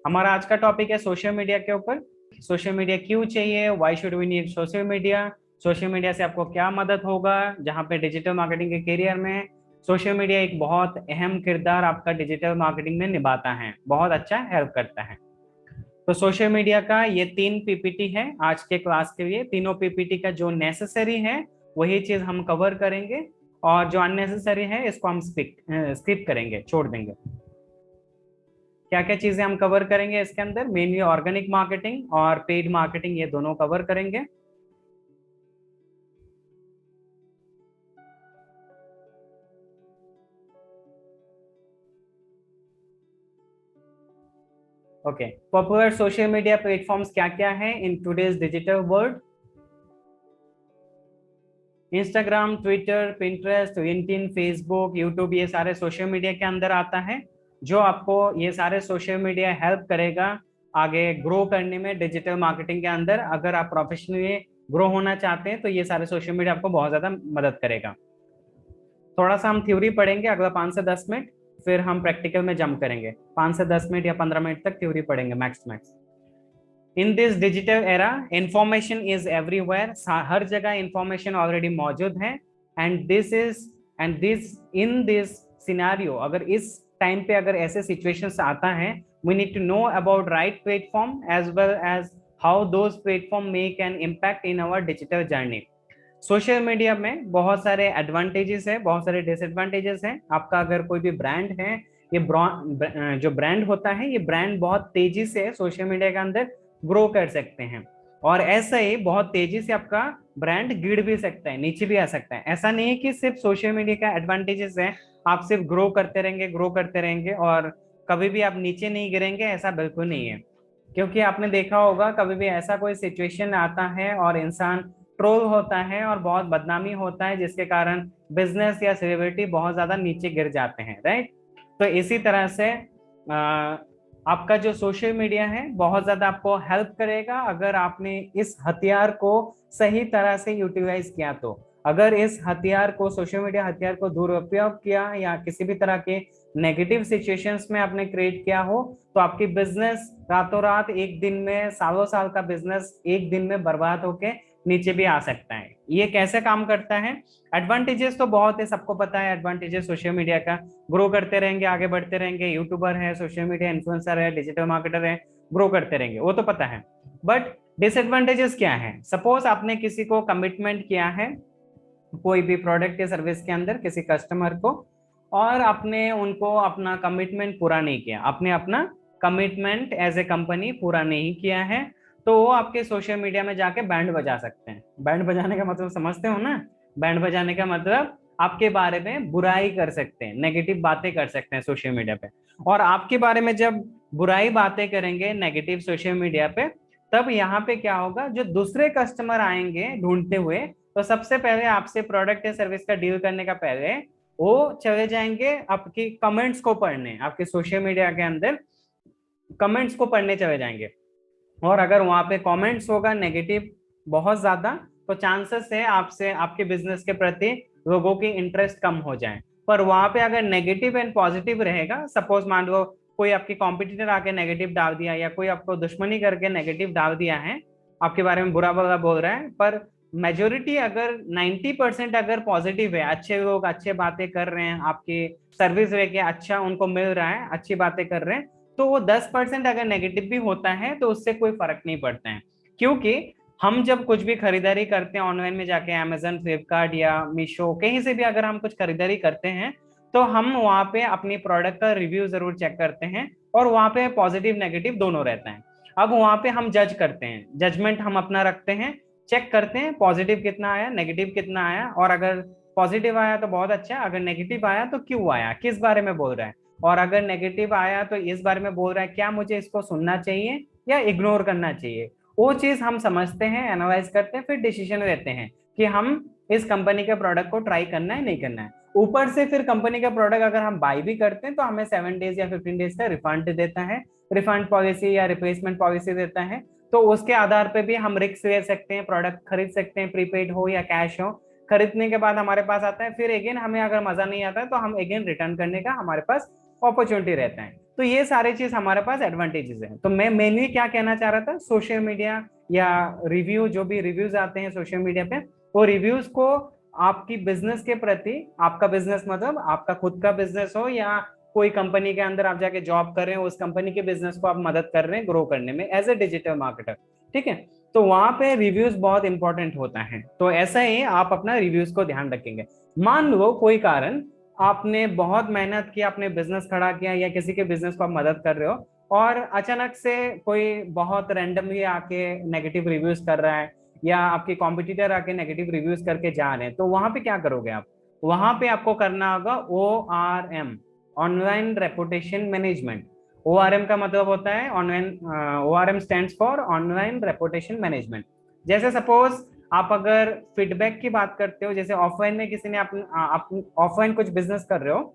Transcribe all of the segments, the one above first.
हमारा आज का टॉपिक है सोशल मीडिया के ऊपर। सोशल मीडिया क्यों चाहिए, why should we need social media. Social media से आपको क्या मदद होगा जहाँ पे डिजिटल मार्केटिंग के करियर में सोशल मीडिया एक बहुत अहम किरदार आपका डिजिटल मार्केटिंग में निभाता है, बहुत अच्छा हेल्प करता है। तो सोशल मीडिया का ये 3 पीपीटी है आज के क्लास के लिए। तीनों पीपीटी का जो नेसेसरी है वही चीज हम कवर करेंगे, और जो अननेसेसरी है इसको हम स्किप करेंगे, छोड़ देंगे। क्या क्या चीजें हम कवर करेंगे इसके अंदर, मेनली ऑर्गेनिक मार्केटिंग और पेड मार्केटिंग, ये दोनों कवर करेंगे। Okay, popular social media platforms क्या क्या है in today's digital world. Instagram, Twitter, Pinterest, LinkedIn, Facebook, YouTube, ये सारे सोशल मीडिया के अंदर आता है। जो आपको ये सारे सोशल मीडिया हेल्प करेगा आगे ग्रो करने में डिजिटल मार्केटिंग के अंदर। अगर आप प्रोफेशनली ग्रो होना चाहते हैं तो ये सारे सोशल मीडिया आपको बहुत ज्यादा मदद करेगा। थोड़ा सा हम थ्योरी पढ़ेंगे अगला 5 से 10 मिनट, फिर हम प्रैक्टिकल में जंप करेंगे। 5 से 10 मिनट या 15 मिनट तक थ्योरी पढ़ेंगे max max. In this digital era information is everywhere, हर जगह इंफॉर्मेशन ऑलरेडी मौजूद है। And this in this scenario, अगर इस टाइम पे अगर ऐसे सिचुएशंस आता है, we need to know about right platform as well as how those platform make an impact in our digital journey. Social media में बहुत सारे एडवांटेजेस है, बहुत सारे डिसएडवांटेजेस हैं। आपका अगर कोई भी ब्रांड है, ये जो ब्रांड होता है, ये ब्रांड बहुत तेजी से सोशल मीडिया के अंदर ग्रो कर सकते हैं। और ऐसा ही बहुत तेजी से आपका ब्रांड गिर भी सकता है, नीचे भी आ सकता है। ऐसा नहीं है कि सिर्फ सोशल मीडिया का एडवांटेजेस है, आप सिर्फ ग्रो करते रहेंगे, ग्रो करते रहेंगे और कभी भी आप नीचे नहीं गिरेंगे, ऐसा बिल्कुल नहीं है। क्योंकि आपने देखा होगा कभी भी ऐसा कोई सिचुएशन आता है और इंसान ट्रोल होता है और बहुत बदनामी होता है, जिसके कारण बिजनेस या सेलिब्रिटी बहुत ज्यादा नीचे गिर जाते हैं, राइट। तो इसी तरह से आपका जो सोशल मीडिया है बहुत ज्यादा आपको हेल्प करेगा अगर आपने इस हथियार को सही तरह से यूटिलाइज किया। तो अगर इस हथियार को, सोशल मीडिया हथियार को दुरुपयोग किया या किसी भी तरह के नेगेटिव सिचुएशंस में आपने क्रिएट किया हो, तो आपकी बिजनेस रातों रात, एक दिन में, सालों साल का बिजनेस एक दिन में बर्बाद होके नीचे भी आ सकता है। ये कैसे काम करता है? एडवांटेजेस तो बहुत है, सबको पता है एडवांटेजेस सोशल मीडिया का। ग्रो करते रहेंगे, आगे बढ़ते रहेंगे, यूट्यूबर है, सोशल मीडिया इन्फ्लुएंसर है, डिजिटल मार्केटर है, ग्रो करते रहेंगे, वो तो पता है। बट डिसएडवांटेजेस क्या है? सपोज आपने किसी को कमिटमेंट किया है कोई भी प्रोडक्ट या सर्विस के अंदर किसी कस्टमर को, और आपने उनको अपना कमिटमेंट पूरा नहीं किया, आपने अपना कमिटमेंट एज ए कंपनी पूरा नहीं किया है, तो वो आपके सोशल मीडिया में जाके बैंड बजा सकते हैं। बैंड बजाने का मतलब समझते हो ना? बैंड बजाने का मतलब आपके बारे में बुराई कर सकते हैं, नेगेटिव बातें कर सकते हैं सोशल मीडिया पे। और आपके बारे में जब बुराई बातें करेंगे नेगेटिव सोशल मीडिया पे, तब यहाँ पे क्या होगा, जो दूसरे कस्टमर आएंगे ढूंढते हुए, तो सबसे पहले आपसे प्रोडक्ट या सर्विस का डील करने का पहले वो चले जाएंगे आपकी कमेंट्स को पढ़ने, आपके सोशल मीडिया के अंदर कमेंट्स को पढ़ने चले जाएंगे। और अगर वहां पे कमेंट्स होगा नेगेटिव बहुत ज्यादा, तो चांसेस है आपसे, आपके बिजनेस के प्रति लोगों की इंटरेस्ट कम हो जाए। पर वहां पे अगर नेगेटिव एंड पॉजिटिव रहेगा, सपोज मान लो कोई आपकी कॉम्पिटिटर आके नेगेटिव डाल दिया, या कोई आपको दुश्मनी करके नेगेटिव डाल दिया है, आपके बारे में बुरा बुरा बोल रहा है, पर मेजोरिटी अगर 90% अगर पॉजिटिव है, अच्छे लोग अच्छे बातें कर रहे हैं, आपकी सर्विस लेके अच्छा उनको मिल रहा है, अच्छी बातें कर रहे हैं, तो वो 10% अगर नेगेटिव भी होता है तो उससे कोई फर्क नहीं पड़ता है। क्योंकि हम जब कुछ भी खरीदारी करते हैं ऑनलाइन में जाके, अमेजन, फ्लिपकार्ट या मीशो, कहीं से भी अगर हम कुछ खरीदारी करते हैं, तो हम वहां पे अपनी प्रोडक्ट का रिव्यू जरूर चेक करते हैं, और वहां पे पॉजिटिव नेगेटिव दोनों रहता है। अब वहां पे हम जज करते हैं, जजमेंट हम अपना रखते हैं, चेक करते हैं पॉजिटिव कितना आया, नेगेटिव कितना आया, और अगर पॉजिटिव आया तो बहुत अच्छा, अगर नेगेटिव आया तो क्यों आया, किस बारे में बोल रहा है, और अगर नेगेटिव आया तो इस बारे में बोल रहा है, क्या मुझे इसको सुनना चाहिए या इग्नोर करना चाहिए। वो चीज हम समझते हैं, एनालाइज करते हैं, फिर डिसीजन लेते हैं कि हम इस कंपनी के प्रोडक्ट को ट्राई करना है नहीं करना है। ऊपर से फिर कंपनी का प्रोडक्ट अगर हम बाय भी करते हैं तो हमें 7 डेज या 15 डेज का रिफंड देता है, रिफंड पॉलिसी या रिप्लेसमेंट पॉलिसी देता है। तो उसके आधार पे भी हम रिस्क ले सकते हैं, प्रोडक्ट खरीद सकते हैं, प्रीपेड हो या कैश हो। खरीदने के बाद हमारे पास आता है, फिर अगेन हमें अगर मजा नहीं आता है तो हम अगेन रिटर्न करने का हमारे पास अपॉर्चुनिटी रहता है। तो ये सारे चीज हमारे पास एडवांटेजेस हैं। तो मैं मेनली क्या कहना चाह रहा था, सोशल मीडिया या रिव्यू, जो भी रिव्यूज आते हैं सोशल मीडिया पे, वो रिव्यूज को आपकी बिजनेस के प्रति, आपका बिजनेस मतलब आपका खुद का बिजनेस हो या कोई कंपनी के अंदर आप जाके जॉब कर रहे हो, उस कंपनी के बिजनेस को आप मदद कर रहे हैं ग्रो करने में एज ए डिजिटल मार्केटर, ठीक है, तो वहां पे रिव्यूज बहुत इंपॉर्टेंट होता है। तो ऐसा ही आप अपना रिव्यूज को ध्यान रखेंगे। मान लो कोई कारण आपने बहुत मेहनत की, आपने बिजनेस खड़ा किया या किसी के बिजनेस को आप मदद कर रहे हो, और अचानक से कोई बहुत रैंडमली आके नेगेटिव रिव्यूज कर रहा है या आपके कॉम्पिटिटर आके नेगेटिव रिव्यूज करके जा रहे हैं, तो वहां पे क्या करोगे आप? वहां पे आपको करना होगा ORM, online reputation management. ORM का मतलब होता है online, ORM stands for online reputation management. जैसे सपोज आप अगर फीडबैक की बात करते हो, जैसे ऑफलाइन में किसी ने आप ऑफलाइन कुछ बिजनेस कर रहे हो,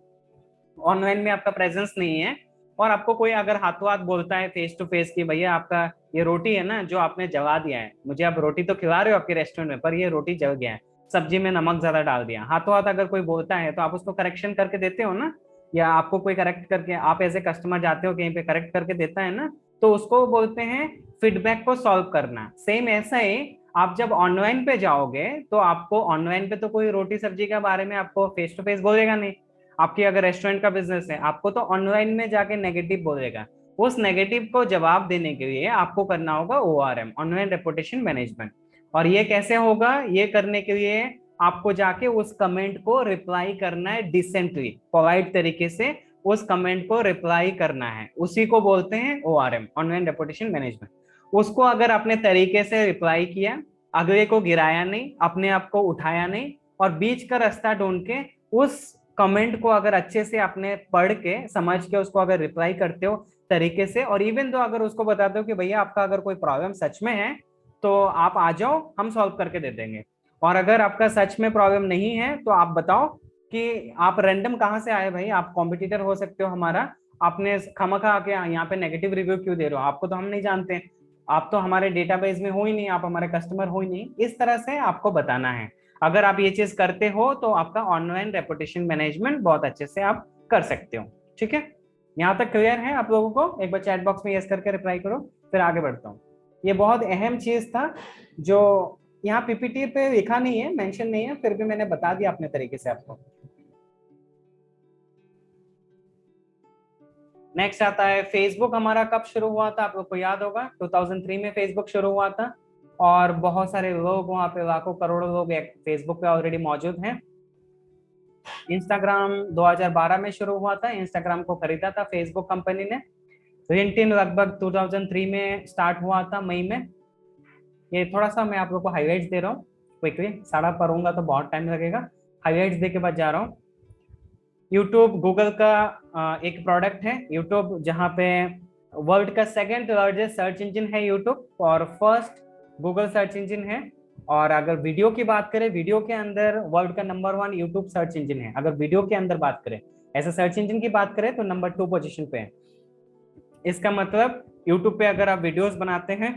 ऑनलाइन में आपका प्रेजेंस नहीं है, और आपको कोई अगर हाथों हाथ बोलता है फेस टू फेस कि भैया आपका ये रोटी है ना जो आपने जला दिया है, मुझे आप रोटी तो खिला रहे हो आपके रेस्टोरेंट में, पर ये रोटी जल गया है, सब्जी में नमक ज्यादा डाल दिया, हाथों हाथ अगर कोई बोलता है तो आप उसको करेक्शन करके देते हो ना, या आपको कोई करेक्ट करके, आप एज ए कस्टमर जाते हो कहीं पे करेक्ट करके देता है ना, तो उसको बोलते हैं फीडबैक को सॉल्व करना। सेम ऐसा ही आप जब ऑनलाइन पे जाओगे तो आपको ऑनलाइन पे तो कोई रोटी सब्जी के बारे में आपको फेस टू फेस बोलेगा नहीं। आपकी अगर रेस्टोरेंट का बिजनेस है, आपको तो ऑनलाइन में जाके नेगेटिव बोलेगा। उस नेगेटिव को जवाब देने के लिए आपको करना होगा ORM, ऑनलाइन रेपुटेशन मैनेजमेंट। और ये कैसे होगा? ये करने के लिए आपको जाके उस कमेंट को रिप्लाई करना है, डिसेंटली पोलाइट तरीके से उस कमेंट को रिप्लाई करना है, उसी को बोलते हैं ORM, ऑनलाइन रेपुटेशन मैनेजमेंट। उसको अगर आपने तरीके से रिप्लाई किया, अगले को गिराया नहीं, अपने आप को उठाया नहीं, और बीच का रास्ता ढूंढ के उस कमेंट को अगर अच्छे से आपने पढ़ के समझ के उसको अगर रिप्लाई करते हो तरीके से, और इवन तो अगर उसको बताते हो कि भैया आपका अगर कोई प्रॉब्लम सच में है तो आप आ जाओ, हम सॉल्व करके दे देंगे, और अगर आपका सच में प्रॉब्लम नहीं है तो आप बताओ कि आप रैंडम कहाँ से आए भाई, आप कॉम्पिटिटर हो सकते हो हमारा, आपने खामखा आके यहाँ पे नेगेटिव रिव्यू क्यों दे रहे हो, आपको तो हम नहीं जानते, आप तो हमारे डेटाबेस में हो ही नहीं, आप हमारे कस्टमर हो ही नहीं, इस तरह से आपको बताना है। अगर आप ये चीज करते हो तो आपका ऑनलाइन रेपुटेशन मैनेजमेंट बहुत अच्छे से आप कर सकते हो। ठीक है, यहाँ तक क्लियर है आप लोगों को? एक बार चैट बॉक्स में यस करके रिप्लाई करो, फिर आगे बढ़ता हूँ। ये बहुत अहम चीज था जो यहाँ पीपीटी पे लिखा नहीं है, मेंशन नहीं है, फिर भी मैंने बता दिया अपने तरीके से आपको। नेक्स्ट आता है फेसबुक। हमारा कब शुरू हुआ था? आप लोग को याद होगा 2003 में फेसबुक शुरू हुआ था, और बहुत सारे लोग वहां पे, लाखों करोड़ों लोग फेसबुक पे ऑलरेडी मौजूद हैं। इंस्टाग्राम 2012 में शुरू हुआ था, इंस्टाग्राम को खरीदा था फेसबुक कंपनी ने। लिंक्डइन लगभग 2003 में स्टार्ट हुआ था, मई में। ये थोड़ा सा मैं आप लोग को हाईलाइट्स दे रहा हूँ क्विकली, सारा पढ़ूंगा तो बहुत टाइम लगेगा, हाईलाइट्स दे के बाद जा रहा हूँ। यूट्यूब गूगल का एक प्रोडक्ट है यूट्यूब, जहाँ पे वर्ल्ड का सेकंड लार्जेस्ट सर्च इंजन है यूट्यूब, और फर्स्ट गूगल सर्च इंजन है। और अगर वीडियो की बात करें, वीडियो के अंदर वर्ल्ड का नंबर 1 यूट्यूब सर्च इंजन है। अगर वीडियो के अंदर बात करें, ऐसे सर्च इंजन की बात करें तो नंबर 2 पोजीशन पे है। इसका मतलब यूट्यूब पे अगर आप वीडियोस बनाते हैं,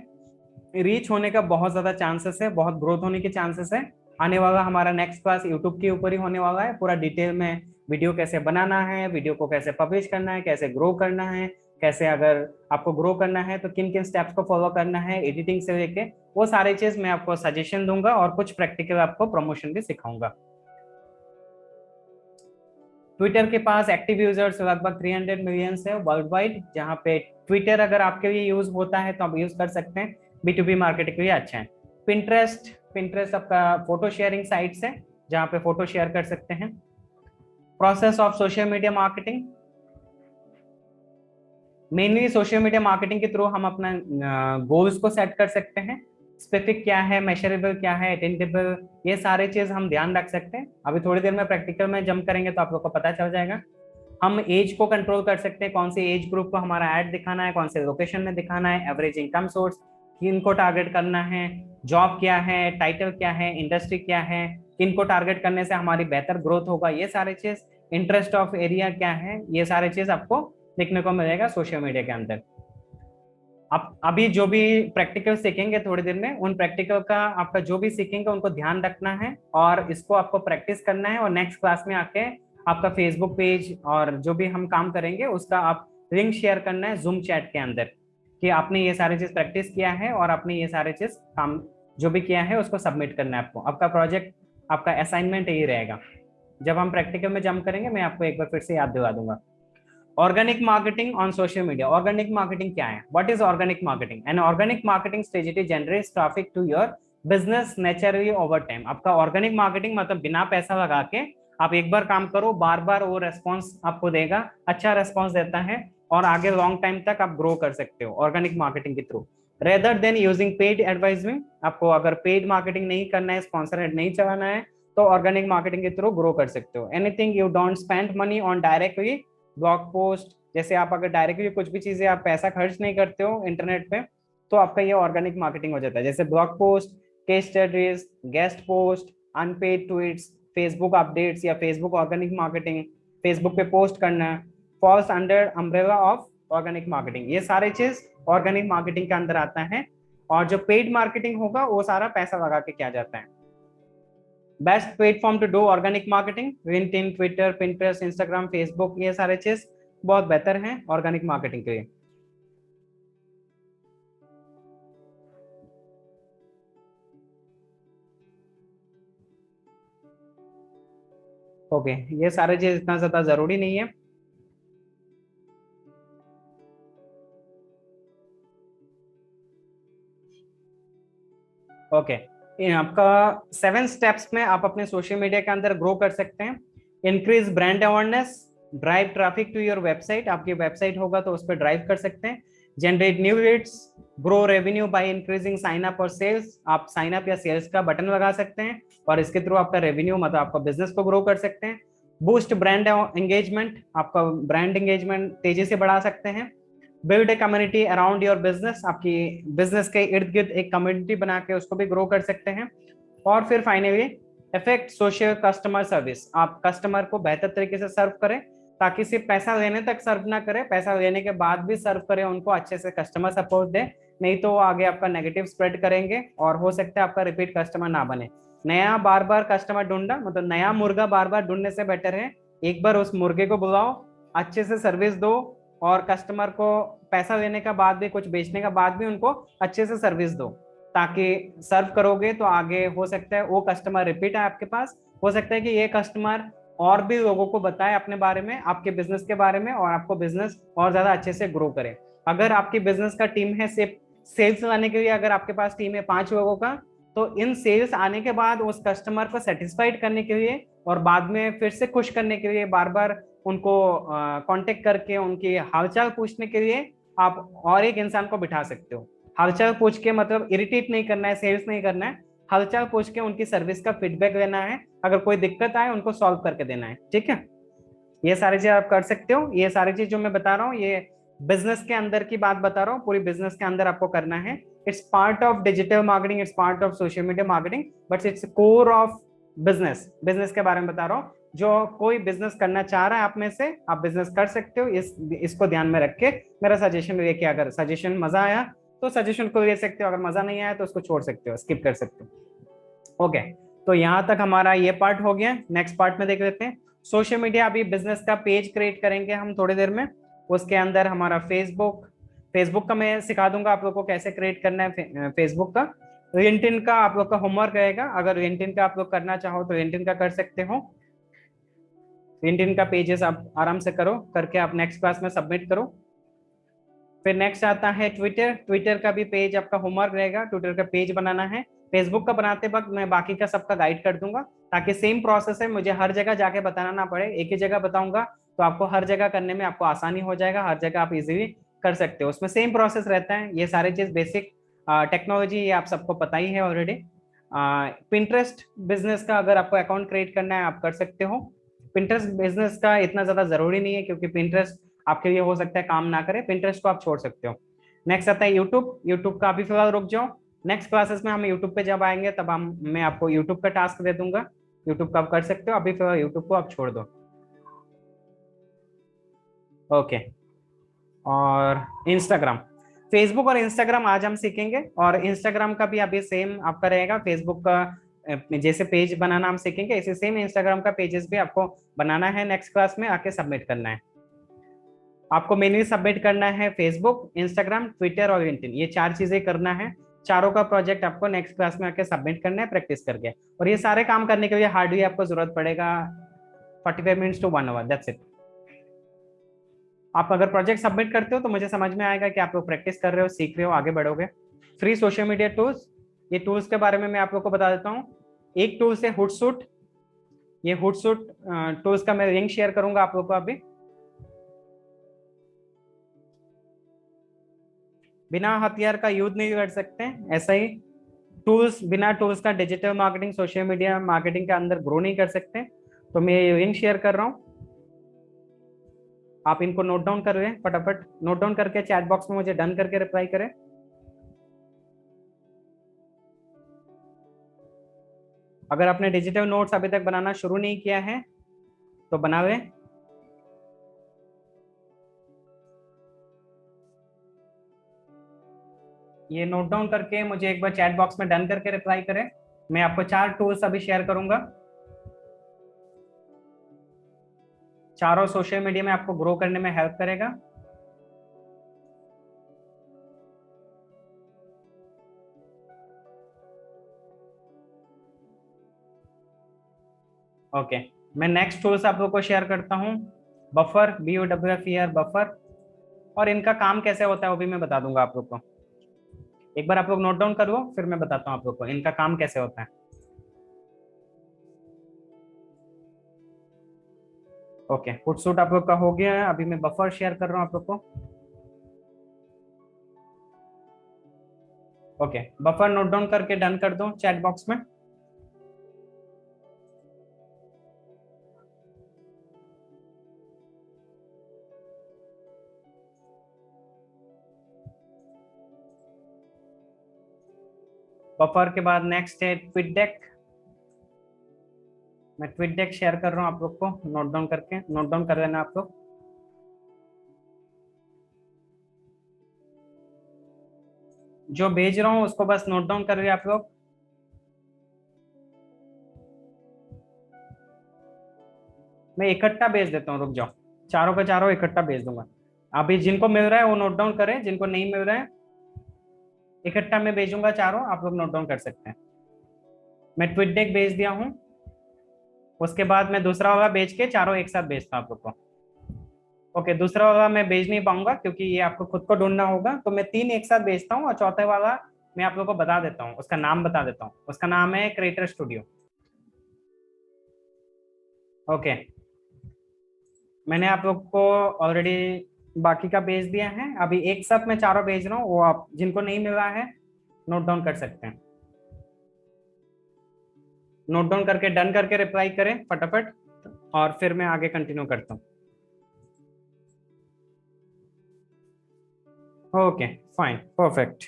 रीच होने का बहुत ज्यादा चांसेस है, बहुत ग्रोथ होने के चांसेस है। आने वाला हमारा नेक्स्ट क्लास यूट्यूब के ऊपर ही होने वाला है, पूरा डिटेल में वीडियो कैसे बनाना है, वीडियो को कैसे पब्लिश करना है, कैसे ग्रो करना है, कैसे अगर आपको ग्रो करना है तो किन किन स्टेप्स को फॉलो करना है, एडिटिंग से लेके वो सारे चीज मैं आपको सजेशन दूंगा, और कुछ प्रैक्टिकल आपको प्रमोशन भी सिखाऊंगा। ट्विटर के पास एक्टिव यूजर्स लगभग 300 मिलियन है वर्ल्ड वाइड, जहाँ पे ट्विटर अगर आपके लिए यूज होता है तो आप यूज कर सकते हैं, B2B मार्केटिंग के लिए अच्छा है। पिंटरेस्ट आपका फोटो शेयरिंग साइट्स है, जहाँ पे फोटो शेयर कर सकते हैं। Process of social media marketing, mainly social media marketing के थ्रू हम अपना गोल्स को सेट कर सकते हैं। स्पेसिफिक क्या है, मेजरेबल क्या है, अटेनेबल, ये सारे चीज हम ध्यान रख सकते हैं। अभी थोड़ी देर में प्रैक्टिकल में जंप करेंगे तो आप लोग को पता चल जाएगा। हम एज को कंट्रोल कर सकते हैं, कौन सी एज ग्रुप को हमारा ऐड दिखाना है, कौन से लोकेशन में दिखाना है, एवरेज इनकम सोर्स, किनको टारगेट करना है, जॉब क्या है, टाइटल क्या है, इंडस्ट्री क्या है, किनको टारगेट करने से हमारी बेहतर ग्रोथ होगा, ये सारे चीज, इंटरेस्ट ऑफ एरिया क्या है, ये सारे चीज आपको देखने को मिलेगा सोशल मीडिया के अंदर। आप अभी जो भी प्रैक्टिकल सीखेंगे थोड़ी देर में, उन प्रैक्टिकल का आपका जो भी सीखेंगे उनको ध्यान रखना है, और इसको आपको प्रैक्टिस करना है, और नेक्स्ट क्लास में आके आपका फेसबुक पेज और जो भी हम काम करेंगे उसका आप लिंक शेयर करना है जूम चैट के अंदर कि आपने ये सारी चीज प्रैक्टिस किया है और आपने ये सारे चीज काम जो भी किया है उसको सबमिट करना है आपको। आपका प्रोजेक्ट, आपका असाइनमेंट यही रहेगा। जब हम प्रैक्टिकल में जंप करेंगे मैं आपको एक बार फिर से याद दिला दूंगा। Organic marketing on social media. Organic marketing क्या है? What is organic marketing? An organic marketing strategy generates traffic to your business naturally over time. आपका ऑर्गेनिक मार्केटिंग मतलब बिना पैसा लगा के आप एक बार काम करो, बार बार वो रेस्पॉन्स आपको देगा, अच्छा रेस्पॉन्स देता है और आगे लॉन्ग टाइम तक आप ग्रो कर सकते हो ऑर्गेनिक मार्केटिंग के through, rather than using paid advertisement. आपको अगर पेड मार्केटिंग नहीं करना है, स्पॉन्सर एड नहीं चलाना है, तो ऑर्गेनिक मार्केटिंग के थ्रू ग्रो कर सकते हो। Anything you don't spend money on directly blog post, जैसे आप अगर डायरेक्टली कुछ भी चीजें आप पैसा खर्च नहीं करते हो इंटरनेट पे, तो आपका ये ऑर्गेनिक मार्केटिंग हो जाता है। जैसे blog post, case studies, guest post, unpaid tweets, Facebook updates या फेसबुक ऑर्गेनिक मार्केटिंग, फेसबुक पे पोस्ट करना, falls under umbrella of organic marketing. ये सारे चीज ऑर्गेनिक मार्केटिंग के अंदर आता है। और जो पेड मार्केटिंग होगा वो सारा पैसा लगा के किया जाता है। Best platform to do organic marketing, LinkedIn, Twitter, Pinterest, Instagram, Facebook, ये सारे चीज बहुत बेहतर हैं ऑर्गेनिक मार्केटिंग के लिए। ओके, ये सारे चीज इतना ज्यादा जरूरी नहीं है। ओके, इन आपका 7 स्टेप्स में आप अपने सोशल मीडिया के अंदर ग्रो कर सकते हैं। Increase brand awareness, drive traffic to your website. आपकी वेबसाइट होगा तो उस पर ड्राइव कर सकते हैं। Generate new leads, grow revenue by increasing sign up और सेल्स। आप साइन अप या सेल्स का बटन लगा सकते हैं और इसके थ्रू आपका रेवेन्यू मतलब आपका बिजनेस को ग्रो कर सकते हैं। बूस्ट ब्रांड एंगेजमेंट, आपका ब्रांड एंगेजमेंट तेजी से बढ़ा सकते हैं। Build a community around your business, आपकी बिजनेस के इर्द गिर्द एक कम्युनिटी बना के उसको भी ग्रो कर सकते हैं। और फिर finally effect social customer service, आप कस्टमर को बेहतर तरीके से सर्व करें, ताकि सिर्फ पैसा लेने तक सर्व ना करें, पैसा लेने के बाद भी सर्व करें उनको, अच्छे से कस्टमर सपोर्ट दें, नहीं तो आगे आपका नेगेटिव स्प्रेड करेंगे और हो सकता है आपका रिपीट कस्टमर ना बने। नया बार बार कस्टमर ढूंढना मतलब नया मुर्गा बार बार ढूंढने से बेटर है एक बार उस मुर्गे को बुलाओ, अच्छे से सर्विस दो और कस्टमर को पैसा लेने का बाद भी, कुछ बेचने का बाद भी उनको अच्छे से सर्विस दो, ताकि सर्व करोगे तो आगे हो सकता है वो कस्टमर रिपीट आए आपके पास। हो सकता है कि ये कस्टमर और भी लोगों को बताए अपने बारे में, आपके बिजनेस के बारे में, और आपको बिजनेस और ज्यादा अच्छे से ग्रो करे। अगर आपकी बिजनेस का टीम है सिर्फ सेल्स लाने के लिए, अगर आपके पास टीम है 5 लोगों का, तो इन सेल्स आने के बाद उस कस्टमर को सेटिस्फाइड करने के लिए और बाद में फिर से खुश करने के लिए, बार बार उनको कांटेक्ट करके उनकी हालचाल पूछने के लिए आप और एक इंसान को बिठा सकते हो। हालचाल पूछ के मतलब इरिटेट नहीं करना है, सेल्स नहीं करना है, हालचाल पूछ के उनकी सर्विस का फीडबैक लेना है, अगर कोई दिक्कत आए उनको सॉल्व करके देना है। ठीक है, ये सारी चीज आप कर सकते हो। ये सारी चीज जो मैं बता रहा हूँ ये बिजनेस के अंदर की बात बता रहा हूँ, पूरी बिजनेस के अंदर आपको करना है। It's part of digital marketing, it's part of social media marketing, but its core of business. Business के बारे में बता रहा हूँ, जो कोई बिजनेस करना चाह रहा है आप में से, आप बिजनेस कर सकते हो। इसको ध्यान में रख के मेरा सजेशन लेके, अगर सजेशन मजा आया तो सजेशन को ले सकते हो, अगर मजा नहीं आया तो उसको छोड़ सकते हो, स्किप कर सकते हो। ओके, तो यहाँ तक हमारा ये पार्ट हो गया। नेक्स्ट पार्ट में देख लेते हैं। सोशल मीडिया, अभी बिजनेस का पेज क्रिएट करेंगे हम थोड़ी देर में। उसके अंदर हमारा फेसबुक का मैं सिखा दूंगा आप लोग को कैसे क्रिएट करना है फेसबुक का। लिंक्डइन का आप लोग का होमवर्क रहेगा, अगर लिंक्डइन का आप लोग करना चाहो तो लिंक्डइन का कर सकते हो। लिंक्डइन का पेजेस आप आराम से करो, करके आप नेक्स्ट क्लास में सबमिट करो। फिर नेक्स्ट आता है ट्विटर। ट्विटर का भी पेज आपका होमवर्क रहेगा, ट्विटर का पेज बनाना है। फेसबुक का बनाते वक्त मैं बाकी का सबका गाइड कर दूंगा, ताकि सेम प्रोसेस है, मुझे हर जगह जाके बताना ना पड़े, एक ही जगह बताऊंगा तो आपको हर जगह करने में आपको आसानी हो जाएगा, हर जगह आप इजीली कर सकते हो। उसमें सेम प्रोसेस रहता है, ये सारी चीज बेसिक टेक्नोलॉजी ये आप सबको पता ही है ऑलरेडी। पिंटरेस्ट बिजनेस का अगर आपको अकाउंट क्रिएट करना है आप कर सकते हो। पिंटरेस्ट बिजनेस का इतना ज्यादा जरूरी नहीं है, क्योंकि पिंटरेस्ट आपके लिए हो सकता है काम ना करे, पिंटरेस्ट को आप छोड़ सकते हो। नेक्स्ट आता है यूट्यूब। यूट्यूब का अभी फिलहाल रुक जाओ, नेक्स्ट क्लासेस में हम यूट्यूब पे जब आएंगे तब मैं आपको यूट्यूब का टास्क दे दूंगा, यूट्यूब का आप कर सकते हो, अभी फिलहाल यूट्यूब को आप छोड़ दो। ओके, और इंस्टाग्राम, फेसबुक और इंस्टाग्राम आज हम सीखेंगे, और इंस्टाग्राम का भी अभी सेम आपका रहेगा। फेसबुक का जैसे पेज बनाना हम सीखेंगे, इसे सेम इंस्टाग्राम का पेजेस भी आपको बनाना है, नेक्स्ट क्लास में आके सबमिट करना है। आपको मेनली सबमिट करना है फेसबुक, इंस्टाग्राम, ट्विटर और लिंक्डइन, ये 4 चीजें करना है। चारों का प्रोजेक्ट आपको नेक्स्ट क्लास में आके सबमिट करना है प्रैक्टिस करके। और ये सारे काम करने के लिए हार्डली आपको जरूरत पड़ेगा 45 minutes to 1 hour, that's it. आप अगर प्रोजेक्ट सबमिट करते हो तो मुझे समझ में आएगा कि आप लोग प्रैक्टिस कर रहे हो, सीख रहे हो, आगे बढ़ोगे। फ्री सोशल मीडिया टूल्स, ये टूल्स के बारे में मैं आप लोग को बता देता हूँ। एक टूल्स है हुडसूट। ये हुडसूट टूल्स का मैं लिंक शेयर करूंगा आप लोग को अभी। बिना हथियार का युद्ध नहीं लड़ सकते, ऐसा ही टूल्स, बिना टूल्स का digital marketing, social media marketing के अंदर ग्रो नहीं कर सकते। तो मैं ये लिंक शेयर कर रहा हूँ, आप इनको नोट डाउन कर रहे हैं, फटाफट नोट डाउन करके चैट बॉक्स में मुझे डन करके रिप्लाई करें। अगर आपने डिजिटल नोट्स अभी तक बनाना शुरू नहीं किया है तो बना लें। ये नोट डाउन करके मुझे एक बार चैट बॉक्स में डन करके रिप्लाई करें। मैं आपको 4 टूल्स अभी शेयर करूंगा, चारों सोशल मीडिया में आपको ग्रो करने में हेल्प करेगा। ओके, मैं नेक्स्ट टूल्स आप लोग को शेयर करता हूँ, बफर, BUFFER, बफर। और इनका काम कैसे होता है वो भी मैं बता दूंगा आप लोग को। एक बार आप लोग नोट डाउन कर लो, फिर मैं बताता हूँ आप लोग को इनका काम कैसे होता है। ओके, हुडसूट आप लोग का हो गया है, अभी मैं बफर शेयर कर रहा हूँ आप लोग को। ओके, बफर नोट डाउन करके डन कर दो चैट बॉक्स में। बफर के बाद नेक्स्ट है ट्वीटडेक। मैं ट्वीटडेक शेयर कर रहा हूँ आप लोग को, नोट डाउन करके, नोट डाउन कर लेना आप लोग। जो भेज रहा हूँ उसको बस नोट डाउन कर रहे आप लोग। मैं इकट्ठा भेज देता हूँ, रुक जाओ, चारों का चारों इकट्ठा भेज दूंगा। अभी जिनको मिल रहा है वो नोट डाउन करें, जिनको नहीं मिल रहा है इकट्ठा मैं भेजूंगा चारों, आप लोग नोट डाउन कर सकते हैं। मैं ट्वीटडेक भेज दिया हूँ, उसके बाद मैं दूसरा वाला भेज के चारों एक साथ भेजता हूँ आप लोग को। ओके, दूसरा वाला मैं भेज नहीं पाऊंगा क्योंकि ये आपको खुद को ढूंढना होगा, तो मैं 3 एक साथ भेजता हूँ। और चौथे वाला मैं आप लोग को बता देता हूँ, उसका नाम बता देता हूँ, उसका नाम है क्रिएटर स्टूडियो। ओके, मैंने आप लोग को ऑलरेडी बाकी का भेज दिया है, अभी एक साथ मैं चारों भेज रहा हूँ, वो आप जिनको नहीं मिल रहा है नोट डाउन कर सकते हैं। नोट डाउन करके डन करके रिप्लाई करें फटाफट, और फिर मैं आगे कंटिन्यू करता हूँ। Okay, fine, perfect.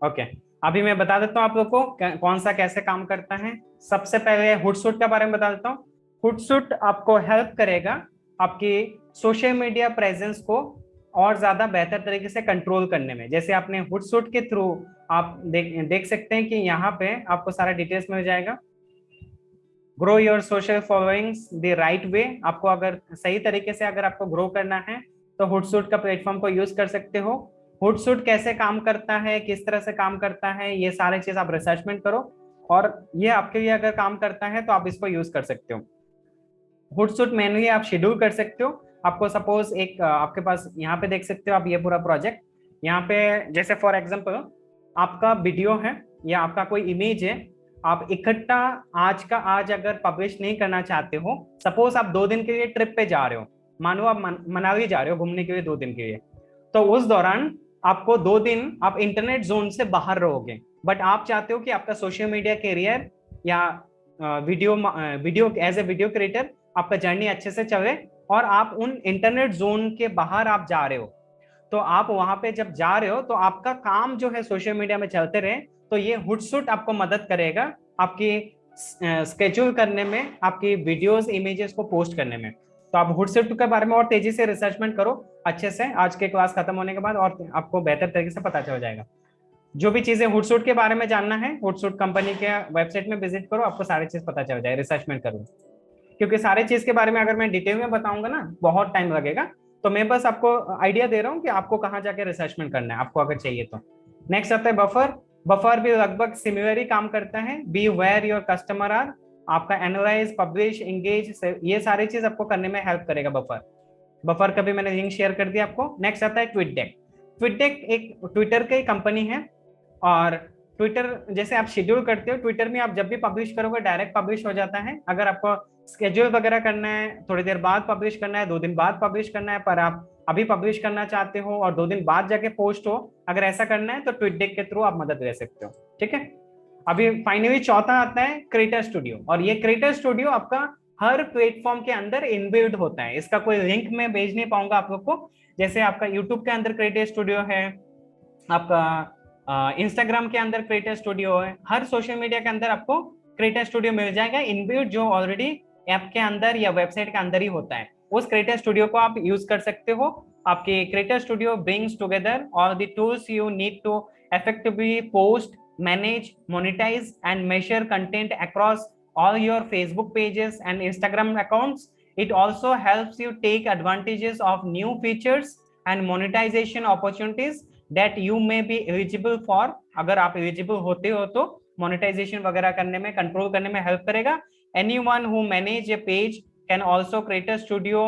ओके, अभी मैं बता देता हूँ आप लोग को कौन सा कैसे काम करता है। सबसे पहले हुडसूट के बारे में बता देता हूँ। हुडसूट आपको हेल्प करेगा आपकी सोशल मीडिया प्रेजेंस को और ज्यादा बेहतर तरीके से कंट्रोल करने में। जैसे आपने हुडसूट के थ्रू आप देख सकते हैं कि यहाँ पे आपको सारा डिटेल्स मिल जाएगा। Grow your social followings the right way, आपको अगर सही तरीके से अगर आपको ग्रो करना है तो हुडसूट का प्लेटफॉर्म को यूज कर सकते हो। हुडसूट कैसे काम करता है, किस तरह से काम करता है, ये सारे चीज आप रिसर्चमेंट करो, और ये आपके लिए अगर काम करता है तो आप इसको यूज कर सकते हो। हुडसूट मैनुअली आप शेड्यूल कर सकते हो। आपको सपोज एक आपके पास यहाँ पे देख सकते हो आप, ये पूरा प्रोजेक्ट यहाँ पे, जैसे फॉर एग्जांपल आपका वीडियो है या आपका कोई इमेज है, आप इकट्ठा आज का आज अगर पब्लिश नहीं करना चाहते हो, सपोज आप 2 दिन के लिए ट्रिप पे जा रहे हो, मानो आप मनाली जा रहे हो घूमने के लिए 2 दिन के लिए, तो उस दौरान आपको 2 दिन आप इंटरनेट जोन से बाहर रहोगे, बट आप चाहते हो कि आपका सोशल मीडिया कैरियर या video as a video creator आपका जर्नी अच्छे से चले, और आप उन इंटरनेट जोन के बाहर आप जा रहे हो, तो आप वहां पे जब जा रहे हो तो आपका काम जो है सोशल मीडिया में चलते रहे, तो ये हुडसूट आपको मदद करेगा आपकी स्केड्यूल करने में, आपकी वीडियोस इमेजेस को पोस्ट करने में। तो आप हुडसूट के बारे में और तेजी से रिसर्चमेंट करो अच्छे से, आज के क्लास खत्म होने के बाद, और आपको बेहतर तरीके से पता चल जाएगा। जो भी चीजें हुडसूट के बारे में जानना है, हुडसूट कंपनी के वेबसाइट में विजिट करो, आपको सारी चीज पता चल जाए, रिसर्चमेंट करो। क्योंकि सारे चीज के बारे में अगर मैं डिटेल में बताऊंगा ना बहुत टाइम लगेगा, तो मैं बस आपको आइडिया दे रहा हूँ कि आपको कहाँ जाके रिसर्चमेंट करना है, आपको अगर चाहिए तो। नेक्स्ट आता है बफर। बफर भी लगभग सिमिलर ही काम करता है। Be where your customer are, आपका एनालाइज, पब्लिश, एंगेज, ये सारी चीज आपको करने में हेल्प करेगा बफर। बफर का भी मैंने लिंक शेयर कर दिया आपको। नेक्स्ट आता है ट्वीटडेक। ट्वीटडेक एक ट्विटर की कंपनी है, और ट्विटर जैसे आप शेड्यूल करते हो, ट्विटर में आप जब भी पब्लिश करोगे डायरेक्ट पब्लिश हो जाता है। अगर आपको स्केड्यूल वगैरह करना है, थोड़ी देर बाद पब्लिश करना है, 2 दिन बाद पब्लिश करना है, पर आप अभी पब्लिश करना चाहते हो और 2 दिन बाद जाके पोस्ट हो, अगर ऐसा करना है तो ट्वीटडेक के थ्रू आप मदद ले सकते हो। ठीक है। अभी फाइनली चौथा आता है क्रिएटर स्टूडियो, और ये क्रिएटर स्टूडियो आपका हर प्लेटफॉर्म के अंदर इनबिल्ट होता है। इसका कोई लिंक मैं भेज नहीं पाऊंगा आप लोग को। जैसे आपका यूट्यूब के अंदर क्रिएटर स्टूडियो है, आपका इंस्टाग्राम के अंदर क्रिएटर स्टूडियो है, हर सोशल मीडिया के अंदर आपको क्रिएटर स्टूडियो मिल जाएगा इनबिल्ट, जो ऑलरेडी ऐप के अंदर या वेबसाइट के अंदर ही होता है। उस क्रिएटर स्टूडियो को आप यूज कर सकते हो। आपके creator studio brings together all the tools you need to effectively post, manage, monetize, and measure content across all your Facebook pages and Instagram accounts. It also helps you take advantages of new features and monetization opportunities that you may be eligible for. अगर आप eligible होते हो तो monetization वगैरह करने में, control करने में help करेगा। Anyone who manage a page can also create a studio,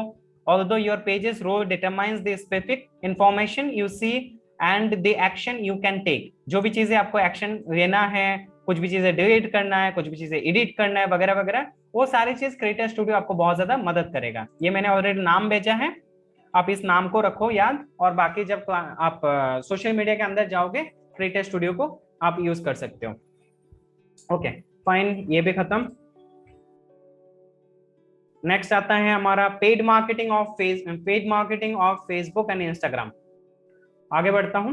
although your page's role determines the specific information you see and the action you can take. जो भी चीजें आपको एक्शन लेना है, कुछ भी चीजें डिलीट करना है, कुछ भी चीजें एडिट करना है वगैरह वगैरह, वो सारी चीज क्रिएटर स्टूडियो आपको बहुत ज्यादा मदद करेगा। ये मैंने ऑलरेडी नाम भेजा है, आप इस नाम को रखो याद, और बाकी जब आप सोशल मीडिया के अंदर जाओगे क्रिएटर स्टूडियो को आप यूज कर सकते हो। ओके फाइन, ये भी खत्म। नेक्स्ट आता है हमारा paid marketing of Facebook and Instagram. आगे बढ़ता हूं।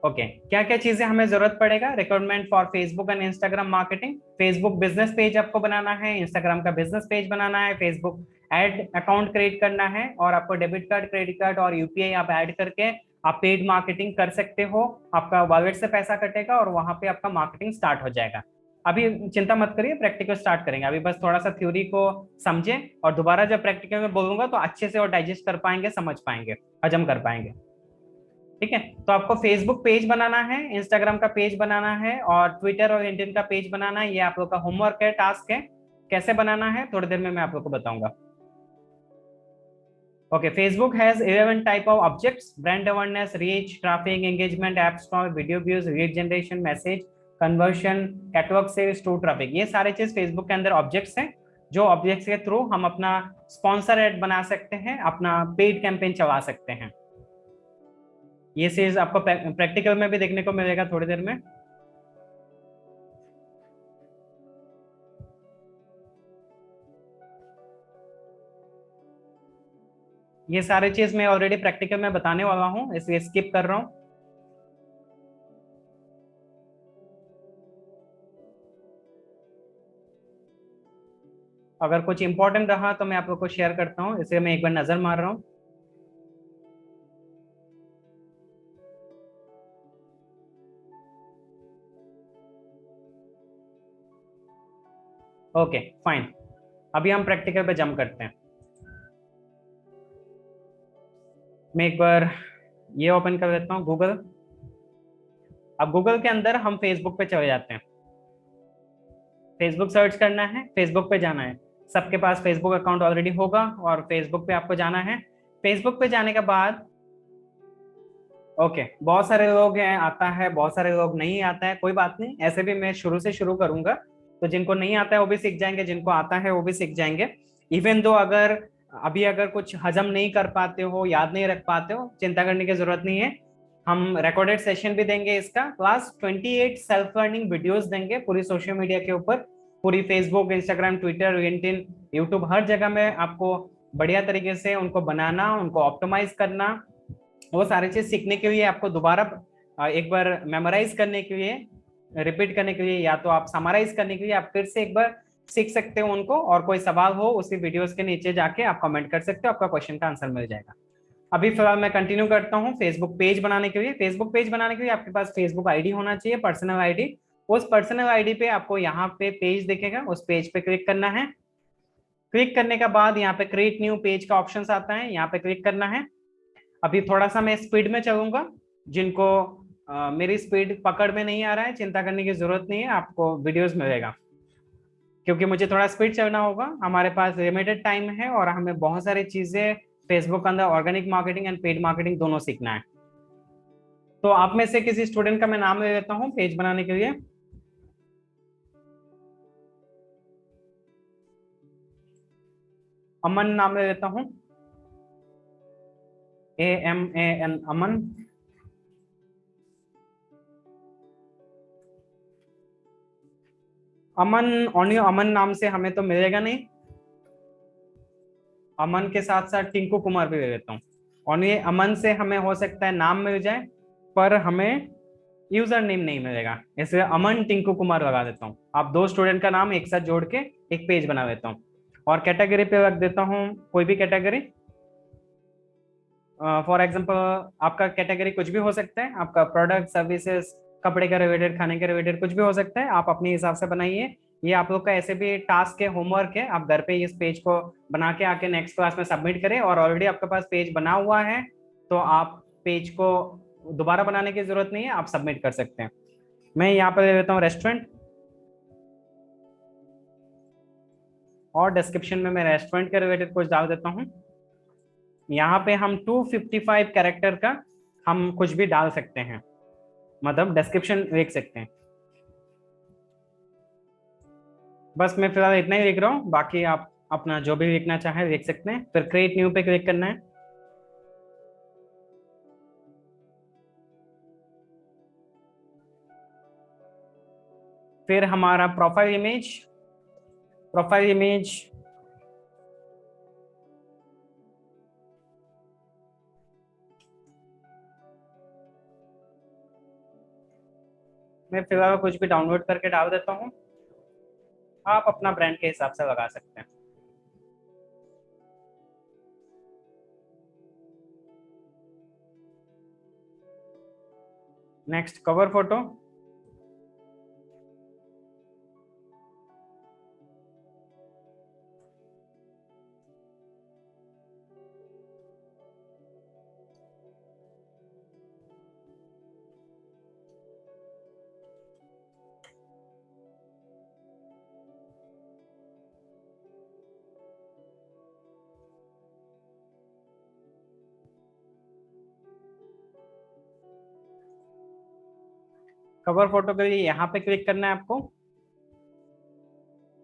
ओके क्या क्या चीजें हमें जरूरत पड़ेगा requirement for Facebook and Instagram marketing. Facebook business page आपको बनाना है, इंस्टाग्राम का बिजनेस पेज बनाना है, फेसबुक एड अकाउंट क्रिएट करना है, और आपको डेबिट कार्ड, क्रेडिट कार्ड और यूपीआई आप ऐड करके आप पेड मार्केटिंग कर सकते हो। आपका वॉलेट से पैसा कटेगा और वहां पे आपका मार्केटिंग स्टार्ट हो जाएगा। अभी चिंता मत करिए, प्रैक्टिकल स्टार्ट करेंगे, अभी बस थोड़ा सा थ्योरी को समझे, और दोबारा जब प्रैक्टिकल में बोलूंगा तो अच्छे से और डाइजेस्ट कर पाएंगे, समझ पाएंगे, हजम कर पाएंगे। ठीक है। तो आपको फेसबुक पेज बनाना है, इंस्टाग्राम का पेज बनाना है, और ट्विटर और लिंक्डइन का पेज बनाना है। ये आप लोग का होमवर्क है, टास्क है। कैसे बनाना है थोड़ी देर में मैं आप लोग को बताऊंगा। Okay, Facebook has 11 type of objects: brand awareness, reach, traffic, engagement, app store, video views, lead generation, message conversion, catalogue sales, to traffic. ये सारे चीज फेसबुक के अंदर ऑब्जेक्ट्स हैं, जो ऑब्जेक्ट्स के थ्रू हम अपना स्पॉन्सर एड बना सकते हैं, अपना पेड कैंपेन चला सकते हैं। ये चीज आपको प्रैक्टिकल में भी देखने को मिलेगा थोड़ी देर में। ये सारी चीज मैं ऑलरेडी प्रैक्टिकल में बताने वाला हूं, इसलिए स्किप कर रहा हूं। अगर कुछ इंपॉर्टेंट रहा तो मैं आप लोग को शेयर करता हूं, इसलिए मैं एक बार नजर मार रहा हूं। ओके फाइन, अभी हम प्रैक्टिकल पे जंप करते हैं। मैं एक बार ये ओपन कर लेता हूँ गूगल। अब गूगल के अंदर हम फेसबुक पे चले जाते हैं। फेसबुक सर्च करना है, फेसबुक पे जाना है। सबके पास फेसबुक अकाउंट ऑलरेडी होगा, और फेसबुक पे आपको जाना है। फेसबुक पे जाने के बाद ओके बहुत सारे लोग हैं आता है, बहुत सारे लोग नहीं आता है, कोई बात नहीं, ऐसे भी मैं शुरू से शुरू करूंगा, तो जिनको नहीं आता है वो भी सीख जाएंगे, जिनको आता है वो भी सीख जाएंगे। इवन दो अगर अभी अगर कुछ हजम नहीं कर पाते हो, याद नहीं रख पाते हो, चिंता करने की जरूरत नहीं है। हम रिकॉर्डेड सेशन भी देंगे इसका, प्लस 28 सेल्फ लर्निंग वीडियोस देंगे पूरी सोशल मीडिया के ऊपर, पूरी Facebook, Instagram, Twitter, LinkedIn, YouTube, हर जगह में आपको बढ़िया तरीके से उनको बनाना, उनको ऑप्टिमाइज करना, वो सारी चीज सीखने के लिए, आपको दोबारा एक बार मेमोराइज करने के लिए, रिपीट करने के लिए, या तो आप समराइज करने के लिए आप फिर से एक बार सीख सकते हो उनको। और कोई सवाल हो उसी वीडियोस के नीचे जाके आप कमेंट कर सकते हो, आपका क्वेश्चन का आंसर मिल जाएगा। अभी फिलहाल मैं कंटिन्यू करता हूँ। फेसबुक पेज बनाने के लिए, फेसबुक पेज बनाने के लिए आपके पास फेसबुक आईडी होना चाहिए, पर्सनल आईडी। उस पर्सनल आईडी पे आपको यहाँ पे पेज दिखेगा, उस पेज पे क्लिक करना है। क्लिक करने के बाद यहाँ पे क्रिएट न्यू पेज का ऑप्शन आता है, यहाँ पे क्लिक करना है। अभी थोड़ा सा मैं स्पीड में चलूंगा, जिनको मेरी स्पीड पकड़ में नहीं आ रहा है चिंता करने की जरूरत नहीं है, आपको वीडियोस मिलेगा। क्योंकि मुझे थोड़ा स्पीड चलना होगा, हमारे पास लिमिटेड टाइम है और हमें बहुत सारी चीजें फेसबुक के अंदर organic marketing and paid marketing दोनों सीखना है। तो आप में से किसी स्टूडेंट का मैं नाम ले लेता हूँ पेज बनाने के लिए। अमन नाम ले लेता हूँ, AMAN, अमन। अमन ऑनियो अमन नाम से हमें तो मिलेगा नहीं, अमन के साथ साथ टिंकू कुमार भी ले लेता हूँ। और ये अमन से हमें हो सकता है नाम मिल जाए, पर हमें यूजर नेम नहीं मिलेगा, इसलिए अमन टिंकू कुमार लगा देता हूँ। आप दो स्टूडेंट का नाम एक साथ जोड़ के एक पेज बना देता हूँ। और कैटेगरी पे रख देता हूँ कोई भी कैटेगरी। फॉर एग्जांपल आपका कैटेगरी कुछ भी हो सकता है, आपका प्रोडक्ट, सर्विसेज, कपड़े का रिलेटेड, खाने के रिलेटेड, कुछ भी हो सकता है, आप अपने हिसाब से बनाइए। ये आप लोग का ऐसे भी टास्क है, होमवर्क है, आप घर पे इस पेज को बना के आके नेक्स्ट क्लास में सबमिट करें। और ऑलरेडी आपके पास पेज बना हुआ है तो आप पेज को दोबारा बनाने की जरूरत नहीं है, आप सबमिट कर सकते हैं। मैं यहाँ पर ले लेता हूँ रेस्टोरेंट, और डिस्क्रिप्शन में मैं रेस्टोरेंट के रिलेटेड कुछ डाल देता हूँ। यहाँ पे हम 255 कैरेक्टर का हम कुछ भी डाल सकते हैं, मतलब डिस्क्रिप्शन लिख सकते हैं। बस मैं फिलहाल इतना ही लिख रहा हूँ, बाकी आप अपना जो भी लिखना चाहे लिख सकते हैं। फिर क्रिएट न्यू पे क्लिक करना है। फिर हमारा प्रोफाइल इमेज, प्रोफाइल इमेज मैं फिलहाल कुछ भी डाउनलोड करके डाल देता हूँ, आप अपना ब्रांड के हिसाब से लगा सकते हैं। Next cover photo, cover photo के लिए यहाँ पे क्लिक करना है आपको।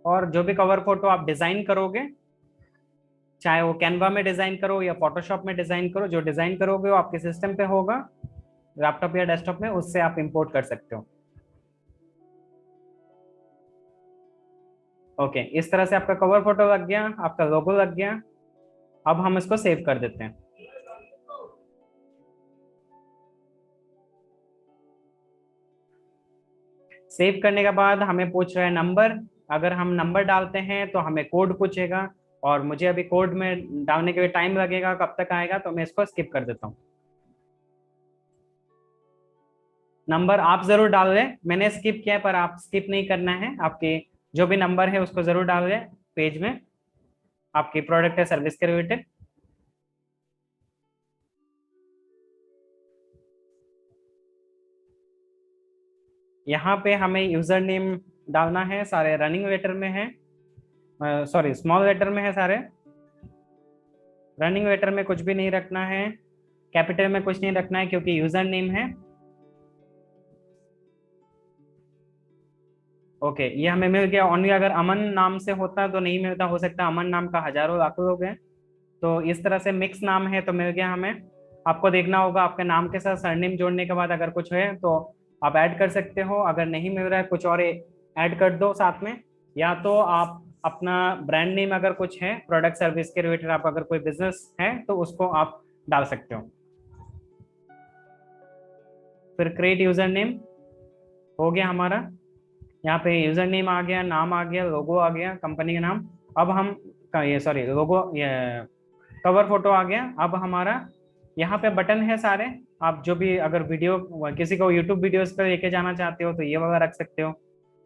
और जो भी कवर फोटो आप डिजाइन करोगे, चाहे वो कैनवा में डिजाइन करो या फोटोशॉप में डिजाइन करो, जो डिजाइन करोगे वो आपके सिस्टम पे होगा, लैपटॉप या डेस्कटॉप में, उससे आप इंपोर्ट कर सकते हो। ओके, इस तरह से आपका कवर फोटो लग गया, आपका लोगो लग गया। अब हम इसको सेव कर देते हैं। सेव करने के बाद हमें पूछ रहा है नंबर, अगर हम नंबर डालते हैं तो हमें कोड पूछेगा, और मुझे अभी कोड में डालने के लिए टाइम लगेगा, कब तक आएगा, तो मैं इसको स्किप कर देता हूँ। नंबर आप जरूर डाल लें, मैंने स्किप किया है, पर आप स्किप नहीं करना है। आपके जो भी नंबर है उसको जरूर डाल लें पेज में, आपकी प्रोडक्ट या सर्विस के रिलेटेड। यहाँ पे हमें यूजर नेम डालना है, सारे रनिंग लेटर में है, सॉरी स्मॉल लेटर में है सारे। रनिंग लेटर में कुछ भी नहीं रखना है, कैपिटल में कुछ नहीं रखना है, क्योंकि यूजर नेम है। ओके, ये हमें मिल गया। ओनली अगर अमन नाम से होता तो नहीं मिलता, हो सकता है अमन नाम का हजारों लाखों लोग हैं। तो इस तरह से मिक्स नाम है तो मिल गया हमें। आपको देखना होगा आपके नाम के साथ सरनेम जोड़ने के बाद अगर कुछ है तो आप ऐड कर सकते हो, अगर नहीं मिल रहा है कुछ और ऐड कर दो साथ में। या तो आप अपना ब्रांड नेम अगर कुछ है, प्रोडक्ट सर्विस के रिलेटेड आप अगर कोई बिजनेस है तो उसको आप डाल सकते हो। फिर क्रिएट यूजर नेम हो गया हमारा, यहाँ पे यूजर नेम आ गया, नाम आ गया, लोगो आ गया, कंपनी का नाम। अब हम ये सॉरी लोगो, ये कवर फोटो आ गया। अब हमारा यहाँ पे बटन है सारे, आप जो भी अगर वीडियो किसी को यूट्यूब वीडियोस पे लेके जाना चाहते हो तो ये वगैरह रख सकते हो।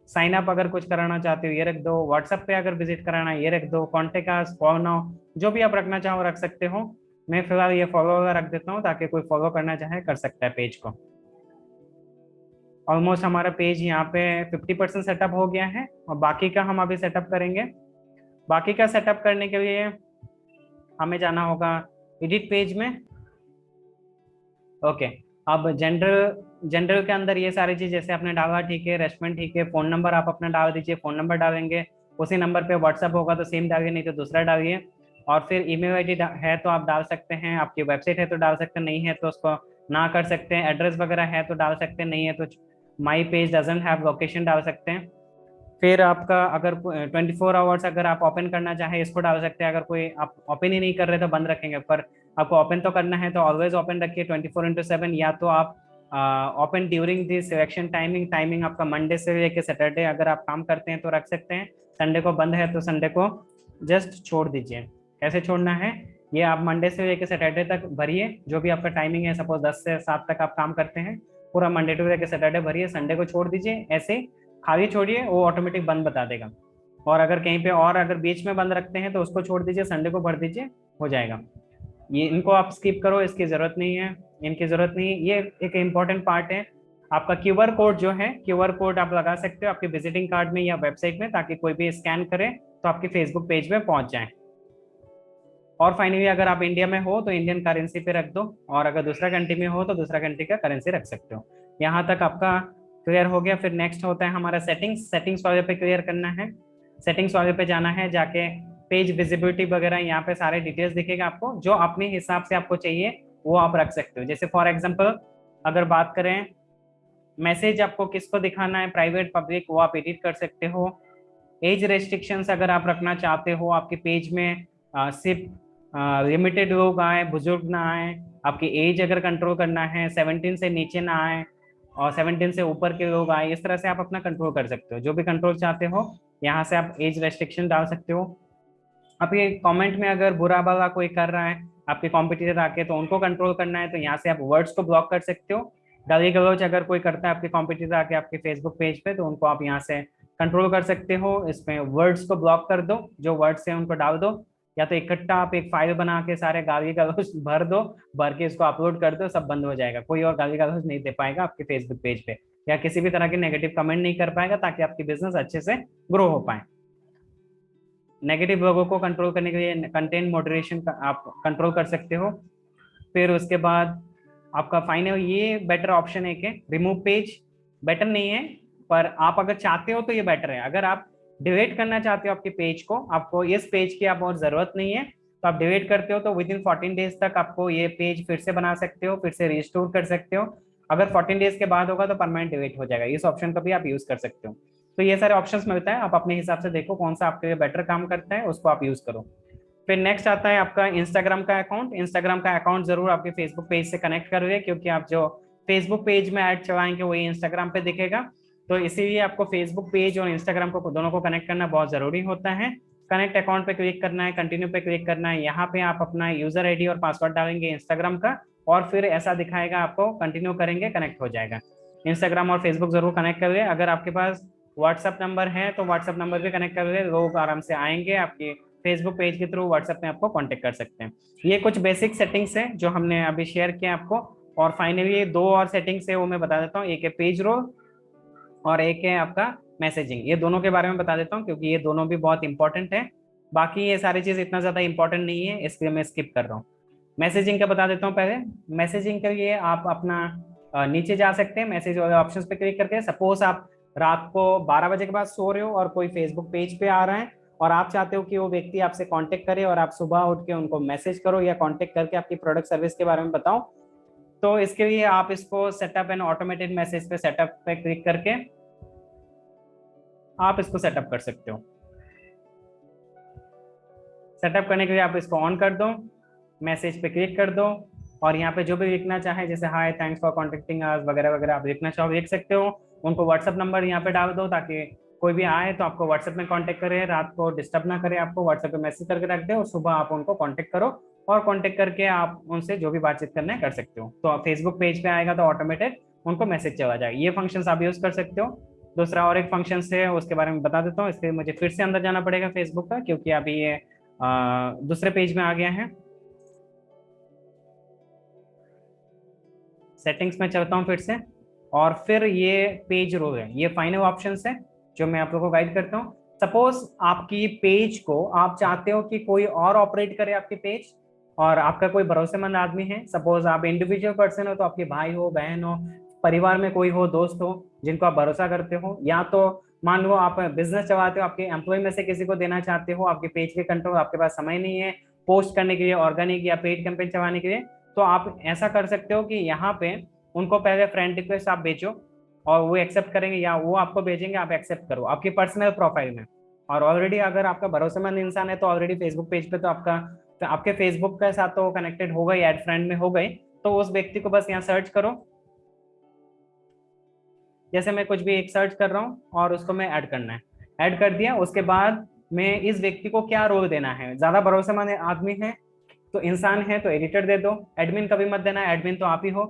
साइन अप अगर कुछ कराना चाहते हो ये रख दो, व्हाट्सएप पे अगर विजिट कराना है ये रख दो, कॉन्टेक्ट अस, फॉलो, जो भी आप रखना चाहो रख सकते हो। मैं फिलहाल ये फॉलो वगैरह रख देता हूँ ताकि कोई फॉलो करना चाहे कर सकता है पेज को। ऑलमोस्ट हमारा पेज यहाँ पे 50% सेटअप हो गया है, और बाकी का हम अभी सेटअप करेंगे। बाकी का सेटअप करने के लिए हमें जाना होगा एडिट पेज में। ओके, अब जनरल जनरल के अंदर ये सारी चीज जैसे आपने डाला ठीक है, रेस्टोरेंट ठीक है, फोन नंबर आप अपना डाल दीजिए, फोन नंबर डालेंगे, उसी नंबर पे व्हाट्सएप होगा तो सेम डालिए, नहीं तो दूसरा डालिए। और फिर ईमेल आईडी है तो आप डाल सकते हैं, आपकी वेबसाइट है तो डाल सकते हैं, नहीं है तो उसको ना कर सकते हैं, एड्रेस वगैरह है तो डाल सकते हैं, नहीं है तो my page doesn't have location डाल सकते हैं। फिर आपका अगर 24 आवर्स अगर आप ओपन करना चाहें इसको डाल सकते हैं, अगर कोई आप ओपन ही नहीं कर रहे तो बंद रखेंगे, पर आपको ओपन तो करना है तो ऑलवेज ओपन रखिए 24/7। या तो आप open during the selection timing आपका मंडे से लेकर सैटरडे अगर आप काम करते हैं तो रख सकते हैं, संडे को बंद है तो संडे को जस्ट छोड़ दीजिए। कैसे छोड़ना है, ये आप मंडे से लेकर सैटरडे तक भरिए, जो भी आपका टाइमिंग है, सपोज 10 से 7 तक आप काम करते हैं, पूरा मंडे टू लेकर सैटरडे भरिए, संडे को छोड़ दीजिए। ऐसे खाली छोड़िए, वो ऑटोमेटिक बंद बता देगा। और अगर कहीं पे और अगर बीच में बंद रखते हैं तो उसको छोड़ दीजिए, संडे को भर दीजिए, हो जाएगा। ये इनको आप स्किप करो, इसकी जरूरत नहीं है, इनकी जरूरत नहीं है। ये एक इम्पॉर्टेंट पार्ट है। आपका क्यूआर कोड जो है, क्यूआर कोड आप लगा सकते हो आपके विजिटिंग कार्ड में या वेबसाइट में, ताकि कोई भी स्कैन करे तो आपके फेसबुक पेज में पहुंच जाए। और फाइनली अगर आप इंडिया में हो तो इंडियन करेंसी पे रख दो, और अगर दूसरा कंट्री में हो तो दूसरा कंट्री का करेंसी रख सकते हो। यहाँ तक आपका क्लियर हो गया। फिर नेक्स्ट होता है हमारा सेटिंग्स वाले पे क्लियर करना है। सेटिंग्स वाले पे जाना है, जाके पेज विजिबिलिटी वगैरह यहाँ पे सारे डिटेल्स दिखेगा आपको, जो अपने हिसाब से आपको चाहिए वो आप रख सकते हो। जैसे फॉर एग्जाम्पल अगर बात करें मैसेज आपको किसको दिखाना है, प्राइवेट पब्लिक, वो आप एडिट कर सकते हो। एज रेस्ट्रिक्शंस अगर आप रखना चाहते हो आपके पेज में, सिर्फ लिमिटेड लोग आए, बुजुर्ग ना आए। आपकी एज अगर कंट्रोल करना है 17 से नीचे ना आए और 17 से ऊपर के लोग आए, इस तरह से आप अपना कंट्रोल कर सकते हो। जो भी कंट्रोल चाहते हो यहाँ से आप एज रेस्ट्रिक्शन डाल सकते हो। आपके कमेंट में अगर बुरा भला कोई कर रहा है आपके कॉम्पिटिटर आके तो उनको कंट्रोल करना है तो यहाँ से आप वर्ड्स को ब्लॉक कर सकते हो। गाली गलौज अगर कोई करता है आपके कॉम्पिटिटर आके आपके फेसबुक पेज पे तो उनको आप यहाँ से कंट्रोल कर सकते हो। इसमें वर्ड्स को ब्लॉक कर दो, जो वर्ड्स है उनको डाल दो, या तो इकट्ठा आप एक फाइल बना के सारे गाली गलौज भर दो, भर के इसको अपलोड कर दो, सब बंद हो जाएगा। कोई और गाली गलौज नहीं दे पाएगा आपके फेसबुक पेज पे, या किसी भी तरह के नेगेटिव कमेंट नहीं कर पाएगा, ताकि आपकी बिजनेस अच्छे से ग्रो हो पाए। नेगेटिव लोगों को कंट्रोल करने के लिए कंटेंट मॉडरेशन का आप कंट्रोल कर सकते हो। फिर उसके बाद आपका फाइनल ये बेटर ऑप्शन है कि रिमूव पेज। बेटर नहीं है, पर आप अगर चाहते हो तो ये बेटर है। अगर आप डिलीट करना चाहते हो आपके पेज को, आपको इस पेज की आप और जरूरत नहीं है, तो आप डिलीट करते हो तो विद इन 14 डेज तक आपको ये पेज फिर से बना सकते हो, फिर से रिस्टोर कर सकते हो। अगर 14 डेज के बाद होगा तो परमानेंट डिलीट हो जाएगा। इस ऑप्शन का भी आप यूज कर सकते हो। तो ये सारे ऑप्शंस मिलता है, आप अपने हिसाब से देखो कौन सा आपके लिए बेटर काम करता है, उसको आप यूज करो। फिर नेक्स्ट आता है आपका इंस्टाग्राम का अकाउंट। इंस्टाग्राम का अकाउंट जरूर आपके फेसबुक पेज से कनेक्ट करोगे, क्योंकि आप जो फेसबुक पेज में ऐड चलाएंगे वही इंस्टाग्राम पे दिखेगा। तो इसीलिए आपको फेसबुक पेज और इंस्टाग्राम को दोनों को कनेक्ट करना बहुत जरूरी होता है। कनेक्ट अकाउंट पे क्लिक करना है, कंटिन्यू पे क्लिक करना है। यहाँ पे आप अपना यूजर आईडी और पासवर्ड डालेंगे इंस्टाग्राम का, और फिर ऐसा दिखाएगा आपको, कंटिन्यू करेंगे, कनेक्ट हो जाएगा। इंस्टाग्राम और फेसबुक जरूर कनेक्ट करिए। अगर आपके पास व्हाट्सएप नंबर है तो व्हाट्सएप नंबर भी कनेक्ट करिए, लोग आराम से आएंगे आपके फेसबुक पेज के थ्रू, व्हाट्सएप में आपको कांटेक्ट कर सकते हैं। ये कुछ बेसिक सेटिंग्स हैं जो हमने अभी शेयर किया आपको। और फाइनली दो और सेटिंग्स है वो मैं बता देता हूँ, एक है पेज रोल और एक है आपका मैसेजिंग। ये दोनों के बारे में बता देता हूँ क्योंकि ये दोनों भी बहुत इंपॉर्टेंट है। बाकी ये सारी चीज इतना ज्यादा इंपॉर्टेंट नहीं है, इसलिए मैं स्किप कर रहा हूँ। मैसेजिंग का बता देता हूँ पहले। मैसेजिंग के लिए आप अपना नीचे जा सकते हैं, मैसेज वाले ऑप्शंस पे क्लिक करके। सपोज आप रात को 12 बजे के बाद सो रहे हो और कोई फेसबुक पेज पे आ रहा है और आप चाहते हो कि वो व्यक्ति आपसे कांटेक्ट करे और आप सुबह उठ के उनको मैसेज करो या कांटेक्ट करके आपकी प्रोडक्ट सर्विस के बारे में बताओ, तो इसके लिए आप इसको सेटअप एंड ऑटोमेटेड मैसेज पे सेटअप पे क्लिक करके आप इसको सेटअप कर सकते हो। सेटअप करने के लिए आप इसको ऑन कर दो, मैसेज पे क्लिक कर दो, और यहाँ पे जो भी लिखना चाहे जैसे हाय, थैंक्स फॉर कॉन्टेक्टिंग अस वगैरह वगैरह आप लिखना चाहो लिख सकते हो। उनको व्हाट्सअप नंबर यहाँ पे डाल दो ताकि कोई भी आए तो आपको व्हाट्सएप में कांटेक्ट करे, रात को डिस्टर्ब ना करे, आपको व्हाट्सएप पे मैसेज करके रख दे और सुबह आप उनको कांटेक्ट करो और कांटेक्ट करके आप उनसे जो भी बातचीत करना है कर सकते हो। तो फेसबुक पेज पे आएगा तो ऑटोमेटेड उनको मैसेज चला जाएगा। ये फंक्शंस आप यूज कर सकते हो। दूसरा और एक फंक्शन है उसके बारे में बता देता हूँ, इसलिए मुझे फिर से अंदर जाना पड़ेगा फेसबुक का, क्योंकि अभी ये दूसरे पेज में आ गया है। सेटिंग्स में चलता हूँ फिर से, और फिर ये पेज रोल है, ये फाइनल ऑप्शन है जो मैं आप लोगों को गाइड करता हूँ। सपोज आपकी पेज को आप चाहते हो कि कोई और ऑपरेट करे आपकी पेज, और आपका कोई भरोसेमंद आदमी है, सपोज आप इंडिविजुअल पर्सन हो तो आपके भाई हो, बहन हो, परिवार में कोई हो, दोस्त हो जिनको आप भरोसा करते हो, या तो मान लो आप बिजनेस चलाते हो, आपके एम्प्लॉय में से किसी को देना चाहते हो आपके पेज के कंट्रोल, आपके पास समय नहीं है पोस्ट करने के लिए, ऑर्गेनिक या पेड कैंपेन चलाने के लिए, तो आप ऐसा कर सकते हो कि यहाँ पे उनको पहले फ्रेंड रिक्वेस्ट आप भेजो और वो एक्सेप्ट करेंगे, या वो आपको भेजेंगे, आप एक्सेप्ट करो आपकी पर्सनल प्रोफाइल में। और ऑलरेडी अगर आपका भरोसेमंद इंसान है तो ऑलरेडी फेसबुक पेज पे तो आपके फेसबुक के साथ तो कनेक्टेड हो गई, ऐड फ्रेंड में हो गई, तो उस व्यक्ति को बस यहाँ सर्च करो। जैसे मैं कुछ भी एक सर्च कर रहा हूँ और उसको मैं ऐड करना है, ऐड कर दिया। उसके बाद मैं इस व्यक्ति को क्या रोल देना है, ज्यादा भरोसेमंद आदमी है तो इंसान है तो एडिटर दे दो, एडमिन कभी मत देना, एडमिन तो आप ही हो।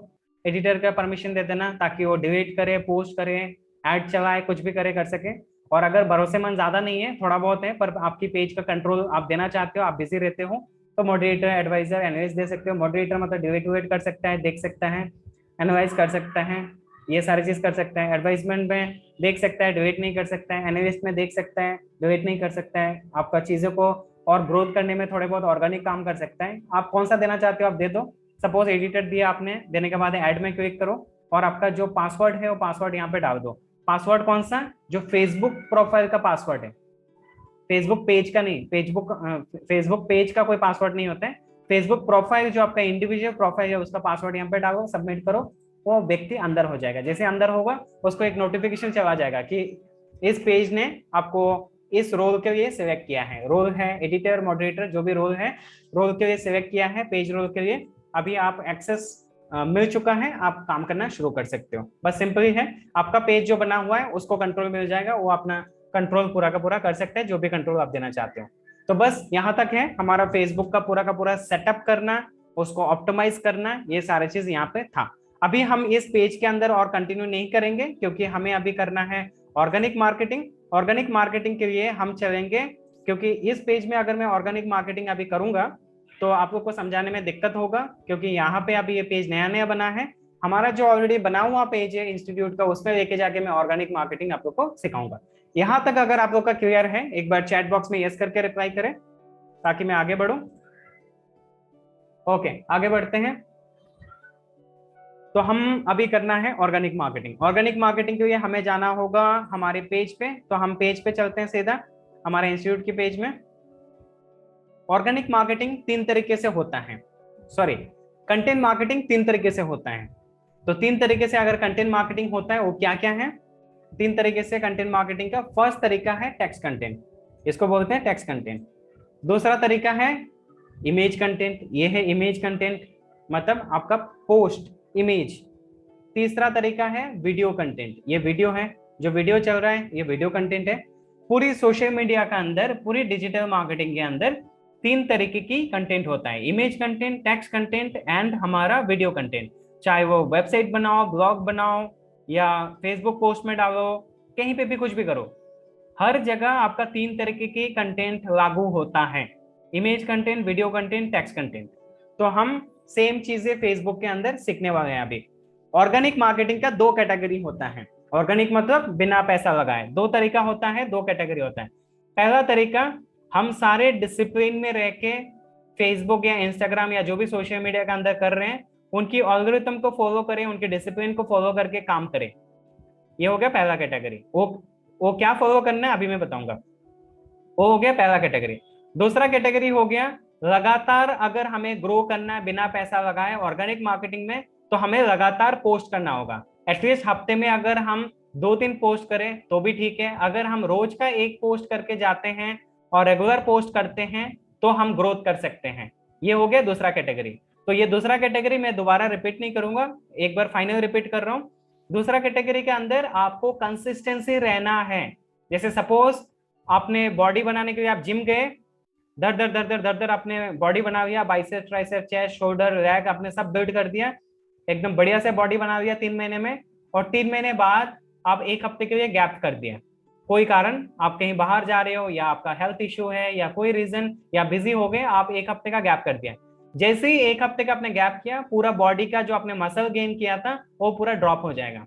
एडिटर का परमिशन दे देना ताकि वो डिलीट करे, पोस्ट करे, ऐड चलाए, कुछ भी करे कर सके। और अगर भरोसेमंद ज्यादा नहीं है, थोड़ा बहुत है, पर आपकी पेज का कंट्रोल आप देना चाहते हो, आप बिजी रहते हो, तो मॉडरेटर, एडवाइजर, एनालिस्ट दे सकते हो। मॉडरेटर मतलब डिलीट विलेट कर सकता है, देख सकता है, एनालाइज कर सकता है, ये सारी चीज कर सकता है। एडवाइजमेंट में देख सकता है, डिलीट नहीं कर सकता है। एनालिस्ट में देख सकता है, डिलीट नहीं कर सकता है। आपका चीजों को और ग्रोथ करने में थोड़े बहुत ऑर्गेनिक काम कर सकता है। आप कौन सा देना चाहते हो आप दे दो। सपोज एडिटर दिया आपने, देने के बाद ऐड में क्लिक करो और आपका जो पासवर्ड है वो पासवर्ड यहाँ पे डाल दो। पासवर्ड कौन सा, जो फेसबुक प्रोफाइल का पासवर्ड है, फेसबुक पेज का नहीं। फेसबुक पेज का कोई पासवर्ड नहीं होता है, फेसबुक प्रोफाइल जो आपका इंडिविजुअल प्रोफाइल है उसका पासवर्ड यहाँ पे डालो, सबमिट करो, वो व्यक्ति अंदर हो जाएगा। जैसे अंदर होगा उसको एक नोटिफिकेशन चला जाएगा कि इस पेज ने आपको इस रोल के लिए सिलेक्ट किया है। रोल है एडिटर, मॉडरेटर, जो भी रोल है, रोल के लिए सिलेक्ट किया है, पेज रोल के लिए। अभी आप एक्सेस मिल चुका है, आप काम करना शुरू कर सकते हो। बस सिंपल ही है, आपका पेज जो बना हुआ है उसको कंट्रोल मिल जाएगा, वो अपना कंट्रोल पूरा का पूरा कर सकते हैं, जो भी कंट्रोल आप देना चाहते हो। तो बस यहाँ तक है हमारा फेसबुक का पूरा सेटअप करना, उसको ऑप्टिमाइज करना, ये सारे चीज यहाँ पे था। अभी हम इस पेज के अंदर और कंटिन्यू नहीं करेंगे, क्योंकि हमें अभी करना है ऑर्गेनिक मार्केटिंग। ऑर्गेनिक मार्केटिंग के लिए हम चलेंगे, क्योंकि इस पेज में अगर मैं ऑर्गेनिक मार्केटिंग अभी करूंगा तो आप लोग को समझाने में दिक्कत होगा, क्योंकि यहाँ पे अभी ये पेज नया नया बना है। हमारा जो ऑलरेडी बना हुआ पेज है इंस्टीट्यूट का, उसमें लेके जाके मैं ऑर्गेनिक मार्केटिंग आप लोग को सिखाऊंगा। यहाँ तक अगर आप लोग का क्लियर है, एक बार चैट बॉक्स में यस करके रिप्लाई करें ताकि मैं आगे बढ़ूं। ओके, आगे बढ़ते हैं। तो हम अभी करना है ऑर्गेनिक मार्केटिंग। ऑर्गेनिक मार्केटिंग के लिए हमें जाना होगा हमारे पेज पे, तो हम पेज पे चलते हैं सीधा हमारे इंस्टीट्यूट के पेज में। ऑर्गेनिक मार्केटिंग तीन तरीके से होता है, सॉरी, कंटेंट मार्केटिंग तीन तरीके से होता है। तो तीन तरीके से अगर कंटेंट मार्केटिंग होता है वो क्या क्या है, तीन तरीके से कंटेंट मार्केटिंग का। फर्स्ट तरीका है टेक्स्ट कंटेंट, इसको बोलते हैं टेक्स्ट कंटेंट। दूसरा तरीका है इमेज कंटेंट, ये है इमेज कंटेंट, मतलब आपका पोस्ट इमेज। तीसरा तरीका है वीडियो कंटेंट, ये वीडियो है, जो वीडियो चल रहा है ये वीडियो कंटेंट है। पूरी सोशल मीडिया का अंदर, पूरी डिजिटल मार्केटिंग के अंदर तीन तरीके की कंटेंट होता है, image content, text content and हमारा वीडियो कंटेंट। चाहे वो वेबसाइट बनाओ, ब्लॉग बनाओ, या फेसबुक पोस्ट में डालो, कहीं पे भी कुछ भी करो, हर जगह आपका तीन तरीके की कंटेंट लागू होता है, image content, video content, text content. तो हम सेम चीजें फेसबुक के अंदर सीखने वाले हैं अभी। ऑर्गेनिक मार्केटिंग का दो कैटेगरी होता है, ऑर्गेनिक मतलब बिना पैसा लगाए, दो तरीका होता है, दो कैटेगरी होता है। पहला तरीका, हम सारे डिसिप्लिन में रह के फेसबुक या इंस्टाग्राम या जो भी सोशल मीडिया के अंदर कर रहे हैं उनकी एल्गोरिथम को फॉलो करें, उनके डिसिप्लिन को फॉलो करके काम करें। ये हो गया पहला कैटेगरी। वो क्या फॉलो करना है अभी मैं बताऊंगा, वो हो गया पहला कैटेगरी। दूसरा कैटेगरी हो गया, लगातार अगर हमें ग्रो करना है बिना पैसा लगाए ऑर्गेनिक मार्केटिंग में, तो हमें लगातार पोस्ट करना होगा। एटलीस्ट हफ्ते में अगर हम 2-3 पोस्ट करें तो भी ठीक है, अगर हम रोज का एक पोस्ट करके जाते हैं और रेगुलर पोस्ट करते हैं तो हम ग्रोथ कर सकते हैं। ये हो गया दूसरा कैटेगरी। तो ये दूसरा कैटेगरी मैं दोबारा रिपीट नहीं करूंगा, एक बार फाइनल रिपीट कर रहा हूं। दूसरा कैटेगरी के अंदर आपको कंसिस्टेंसी रहना है। जैसे सपोज आपने बॉडी बनाने के लिए आप जिम गए, धर धर धर धर धर धर अपने बॉडी बना लिया, bicep tricep chest shoulder rack अपने सब बिल्ड कर दिया, एकदम बढ़िया से बॉडी बना दिया 3 महीने में, और 3 महीने बाद आप 1 हफ्ते के लिए गैप कर दिया। कोई कारण, आप कहीं बाहर जा रहे हो या आपका हेल्थ इश्यू है या कोई रीजन या बिजी हो गए, आप 1 हफ्ते का गैप कर दिया। जैसे ही 1 हफ्ते का आपने गैप किया, पूरा बॉडी का जो आपने मसल गेन किया था वो पूरा ड्रॉप हो जाएगा।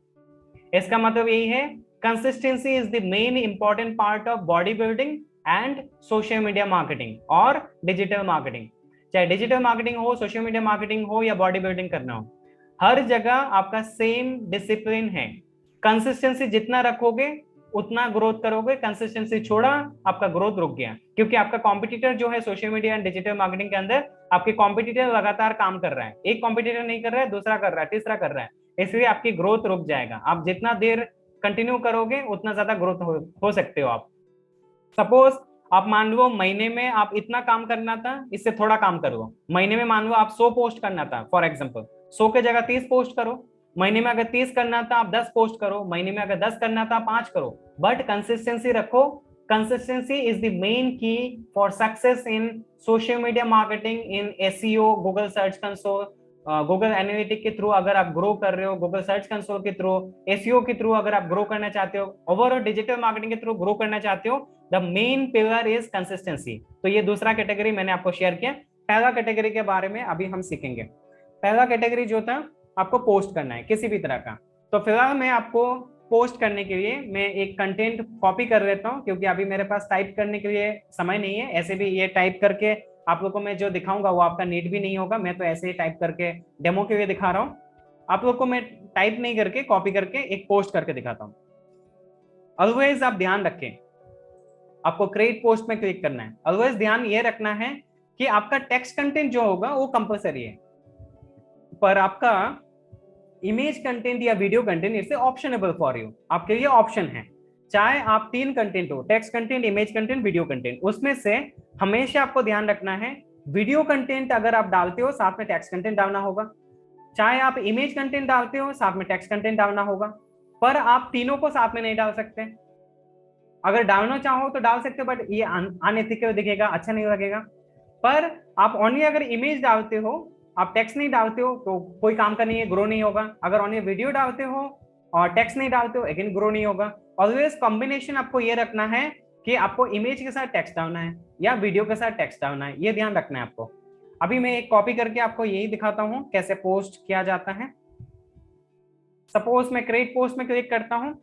इसका मतलब यही है, consistency is the main important part of body building and social media marketing और डिजिटल मार्केटिंग। चाहे डिजिटल मार्केटिंग हो, सोशल मीडिया मार्केटिंग हो या बॉडी बिल्डिंग करना हो, हर जगह आपका सेम डिसिप्लिन है। कंसिस्टेंसी जितना रखोगे उतना ग्रोथ करोगे, कंसिस्टेंसी छोड़ा आपका ग्रोथ रुक गया, क्योंकि आपका कॉम्पिटिटर जो है social media and digital marketing के अंदर, आपके कॉम्पिटिटर लगातार काम कर रहा है। एक कॉम्पिटिटर नहीं कर रहा है, दूसरा कर रहा है, तीसरा कर रहा है, इसलिए आपकी ग्रोथ रुक जाएगा। आप जितना देर कंटिन्यू करोगे उतना ज्यादा ग्रोथ हो सकते हो आप। सपोज आप मान लो महीने में आप इतना काम करना था, इससे थोड़ा काम करो। महीने में मान लो आप 100 पोस्ट करना था, फॉर एग्जांपल 100 के जगह 30 पोस्ट करो। महीने में अगर 30 करना था आप 10 पोस्ट करो, महीने में अगर 10 करना था 5 करो, बट कंसिस्टेंसी रखो। कंसिस्टेंसी इज द मेन की for success in social media marketing, in SEO, Google search console, Google analytic के थ्रू अगर आप ग्रो कर रहे हो, गूगल सर्च कंसोल के थ्रू, एसईओ के थ्रू अगर आप ग्रो करना चाहते हो, ओवरऑल डिजिटल मार्केटिंग के थ्रू ग्रो करना चाहते हो, the main pillar is consistency. तो ये दूसरा कैटेगरी मैंने आपको शेयर किया। पहला कैटेगरी के बारे में अभी हम सीखेंगे। पहला कैटेगरी जो था, आपको पोस्ट करना है किसी भी तरह का। तो फिलहाल मैं आपको पोस्ट करने के लिए मैं एक कंटेंट कॉपी कर लेता हूँ, क्योंकि अभी मेरे पास टाइप करने के लिए समय नहीं है। ऐसे भी ये टाइप करके आप लोगों को मैं जो दिखाऊंगा वो आपका नीड भी नहीं होगा, मैं तो ऐसे ही टाइप करके डेमो के लिए दिखा रहा हूँ। आप लोग को मैं टाइप नहीं करके कॉपी करके एक पोस्ट करके दिखाता हूँ। ऑलवेज आप ध्यान रखें, आपको क्रिएट पोस्ट में क्लिक करना है। ऑलवेज ध्यान ये रखना है कि आपका टेक्स्ट कंटेंट जो होगा वो कंपलसरी है, पर आपका इमेज कंटेंट या वीडियो कंटेंट इससे ऑप्शनेबल फॉर यू, आपके लिए ऑप्शन है। चाहे आप 3 कंटेंट हो, text content, image content, video content, उसमें से हमेशा आपको ध्यान रखना है वीडियो कंटेंट अगर आप डालते हो साथ में टेक्स्ट कंटेंट डालना होगा। चाहे आप इमेज कंटेंट डालते हो साथ में टेक्स्ट कंटेंट डालना होगा, पर आप तीनों को साथ में नहीं डाल सकते। अगर डालना चाहो तो डाल सकते हो, बट ये अनएथिकल दिखेगा, अच्छा नहीं लगेगा। पर आप ओनली अगर इमेज डालते हो, आप टेक्स्ट नहीं डालते हो, तो कोई काम का नहीं है, ग्रो नहीं होगा। अगर ओनली वीडियो डालते हो और टेक्स्ट नहीं डालते हो, अगेन ग्रो नहीं होगा। ऑलवेज कॉम्बिनेशन आपको ये रखना है कि आपको इमेज के साथ टेक्स्ट डालना है या वीडियो के साथ टेक्स्ट डालना है, ये ध्यान रखना है आपको। अभी मैं एक कॉपी करके आपको यही दिखाता हूँ कैसे पोस्ट किया जाता है। सपोज मैं क्रिएट पोस्ट में क्लिक करता हूँ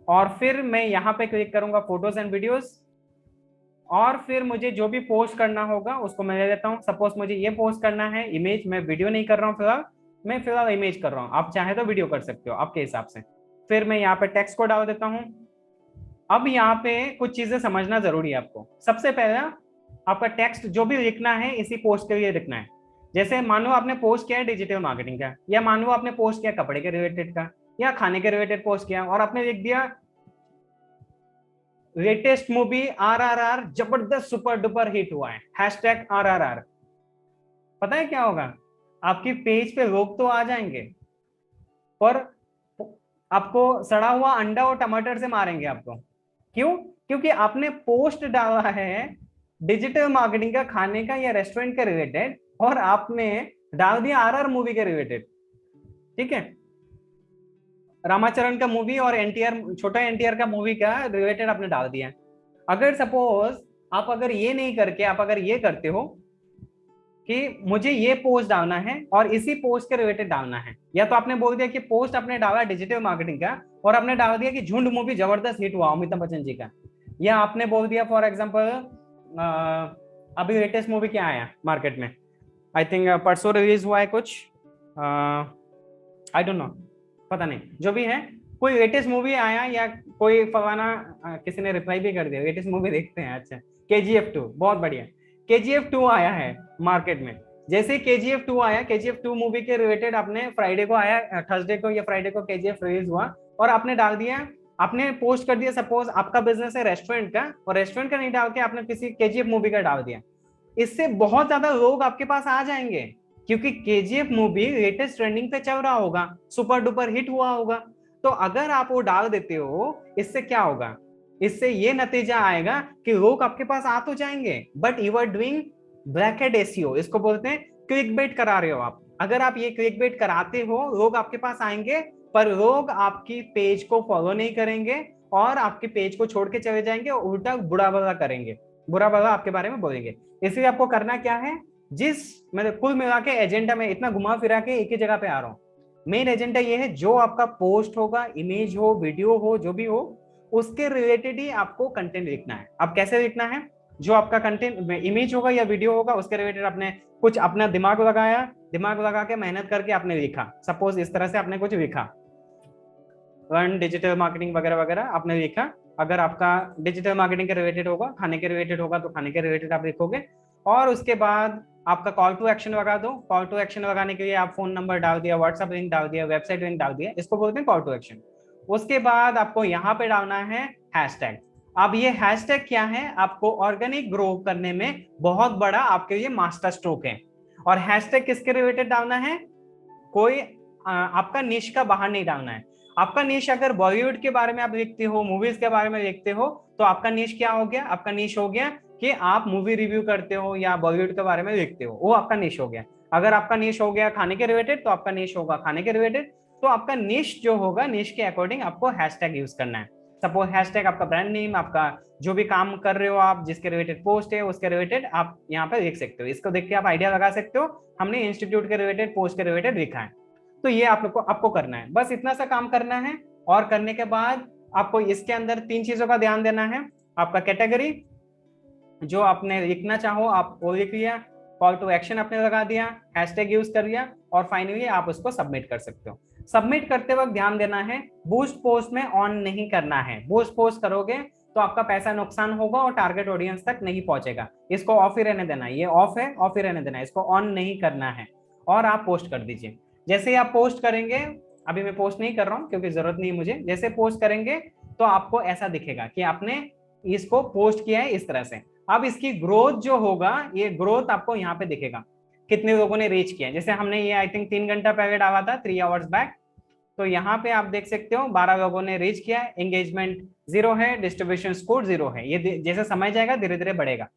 और फिर मैं यहाँ पे क्लिक करूंगा फोटोज एंड वीडियोस, और फिर मुझे जो भी पोस्ट करना होगा उसको मैं ले लेता हूँ। सपोज मुझे ये पोस्ट करना है इमेज, मैं वीडियो नहीं कर रहा हूँ फिलहाल, मैं फिलहाल इमेज कर रहा हूँ। आप चाहे तो वीडियो कर सकते हो आपके हिसाब से। फिर मैं यहाँ पे टेक्स्ट को डाल देता हूँ। अब यहाँ पे कुछ चीजें समझना जरूरी है आपको। सबसे पहला, आपका टेक्स्ट जो भी लिखना है इसी पोस्ट के लिए लिखना है। जैसे मान लो आपने पोस्ट किया है डिजिटल मार्केटिंग का, या मान लो आपने पोस्ट किया कपड़े के रिलेटेड का या खाने के रिलेटेड पोस्ट किया, और आपने लिख दिया लेटेस्ट मूवी RRR जबरदस्त सुपर डुपर हिट हुआ है, #RRR। पता है क्या होगा, आपकी पेज पे लोग तो आ जाएंगे, पर आपको सड़ा हुआ अंडा और टमाटर से मारेंगे आपको। क्यों? क्योंकि आपने पोस्ट डाला है डिजिटल मार्केटिंग का, खाने का या रेस्टोरेंट के रिलेटेड, और आपने डाल दिया RR मूवी के रिलेटेड। ठीक है, रामाचरण का मूवी और एनटीआर, छोटा एनटीआर का मूवी का रिलेटेड आपने डाल दिया। अगर सपोज आप अगर ये नहीं करके आप अगर ये करते हो कि मुझे ये पोस्ट डालना है और इसी पोस्ट के रिलेटेड डालना है, या तो आपने बोल दिया कि पोस्ट आपने डाला डिजिटल मार्केटिंग का और आपने डाल दिया कि झुंड मूवी जबरदस्त हिट हुआ अमिताभ बच्चन जी का, या आपने बोल दिया फॉर एग्जाम्पल अभी लेटेस्ट मूवी क्या आया मार्केट में, आई थिंक परसों रिलीज हुआ है कुछ, आई डोंट नो, पता नहीं, जो भी है कोई लेटेस्ट मूवी आया या कोई फलाना, किसी ने रिप्लाई भी कर दिया लेटेस्ट मूवी देखते हैं, अच्छा KGF 2 बहुत बढ़िया, KGF 2 आया है मार्केट में। जैसे KGF 2 आया, KGF 2 मूवी के रिलेटेड आपने फ्राइडे को आया, थर्सडे को या फ्राइडे को KGF रिलीज हुआ और आपने डाल दिया, आपने पोस्ट कर दिया। सपोज आपका बिजनेस है रेस्टोरेंट का, और रेस्टोरेंट का नहीं डाल के आपने किसी KGF मूवी का डाल दिया, इससे बहुत ज्यादा लोग आपके पास आ जाएंगे, क्योंकि KGF मूवी लेटेस्ट ट्रेंडिंग पे चल रहा होगा, सुपर डुपर हिट हुआ होगा। तो अगर आप वो डाल देते हो, इससे क्या होगा, इससे ये नतीजा आएगा कि लोग आपके पास आ तो जाएंगे, but you are doing black hat SEO, इसको बोलते हैं क्लिक बेट करा रहे हो आप। अगर आप ये क्लिक बेट कराते हो, लोग आपके पास आएंगे, पर लोग आपकी पेज को फॉलो नहीं करेंगे और आपके पेज को छोड़ के चले जाएंगे और उल्टा बुरा भला करेंगे, बुरा भला आपके बारे में बोलेंगे। इसलिए आपको करना क्या है, जिस मतलब कुल मिला के एजेंडा में इतना घुमा फिरा के एक ही जगह पे आ रहा हूँ, मेन एजेंडा ये है, जो आपका पोस्ट होगा, इमेज हो, वीडियो हो, जो भी हो, उसके रिलेटेड ही आपको कंटेंट लिखना है। अब कैसे लिखना है, जो आपका कंटेंट इमेज होगा या वीडियो होगा उसके रिलेटेड आपने कुछ अपना दिमाग लगाया, दिमाग लगा के मेहनत करके आपने लिखा, सपोज इस तरह से आपने कुछ लिखा, रन डिजिटल मार्केटिंग वगैरह वगैरह आपने लिखा। अगर आपका डिजिटल मार्केटिंग के रिलेटेड होगा, खाने के रिलेटेड होगा तो खाने के रिलेटेड आप लिखोगे। और उसके बाद आपका कॉल टू एक्शन लगा दो। कॉल टू एक्शन लगाने के लिए आप फोन नंबर डाल दिया, व्हाट्सएप लिंक डाल दिया, वेबसाइट लिंक डाल दिया, इसको बोलते हैं कॉल टू एक्शन। उसके बाद आपको यहाँ पे डालना है हैशटैग। अब ये हैशटैग क्या है, आपको ऑर्गेनिक ग्रो करने में बहुत बड़ा आपके लिए मास्टर स्ट्रोक है। और हैशटैग किसके रिलेटेड डालना है, कोई आपका निश का बाहर नहीं डालना है। आपका निश अगर बॉलीवुड के बारे में आप लिखते हो, मूवीज के बारे में लिखते हो, तो आपका निश क्या हो गया, आपका निश हो गया कि आप मूवी रिव्यू करते हो या बॉलीवुड के बारे में लिखते हो, वो आपका निश हो गया। अगर आपका निश हो गया खाने के रिलेटेड, तो आपका निश होगा खाने के रिलेटेड। तो आपका निश जो होगा, निश के अकॉर्डिंग आपको हैशटैग यूज करना है। सपोज हैशटैग आपका ब्रांड नेम, आपका जो भी काम कर रहे हो आप, जिसके रिलेटेड पोस्ट है उसके रिलेटेड आप यहाँ पे लिख सकते हो। इसको देख के आप आइडिया लगा सकते हो, हमने इंस्टीट्यूट के रिलेटेड, पोस्ट के रिलेटेड लिखा है। तो ये आपको करना है, बस इतना सा काम करना है। और करने के बाद आपको इसके अंदर 3 चीजों का ध्यान देना है। आपका कैटेगरी, जो आपने लिखना चाहो आप वो लिख लिया, कॉल टू एक्शन आपने लगा दिया, हैशटैग यूज कर लिया, और फाइनली आप उसको सबमिट कर सकते हो। सबमिट करते वक्त ध्यान देना है, बूस्ट पोस्ट में ऑन नहीं करना है। बूस्ट पोस्ट करोगे तो आपका पैसा नुकसान होगा और टारगेट ऑडियंस तक नहीं पहुंचेगा। इसको ऑफ ही रहने देना है, ये ऑफ है, ऑफ ही रहने देना है, इसको ऑन नहीं करना है। और आप पोस्ट कर दीजिए। जैसे ही आप पोस्ट करेंगे, अभी मैं पोस्ट नहीं कर रहा हूं क्योंकि जरूरत नहीं है मुझे, जैसे पोस्ट करेंगे तो आपको ऐसा दिखेगा कि आपने इसको पोस्ट किया है इस तरह से। अब इसकी ग्रोथ जो होगा, ये ग्रोथ आपको यहाँ पे दिखेगा, कितने लोगों ने रीच किया है। जैसे हमने ये आई थिंक 3 घंटा पहले डाला था, 3 आवर्स बैक, तो यहाँ पे आप देख सकते हो 12 लोगों ने रीच किया है, एंगेजमेंट 0 है, डिस्ट्रीब्यूशन स्कोर 0 है। ये जैसे समय जाएगा धीरे धीरे बढ़ेगा।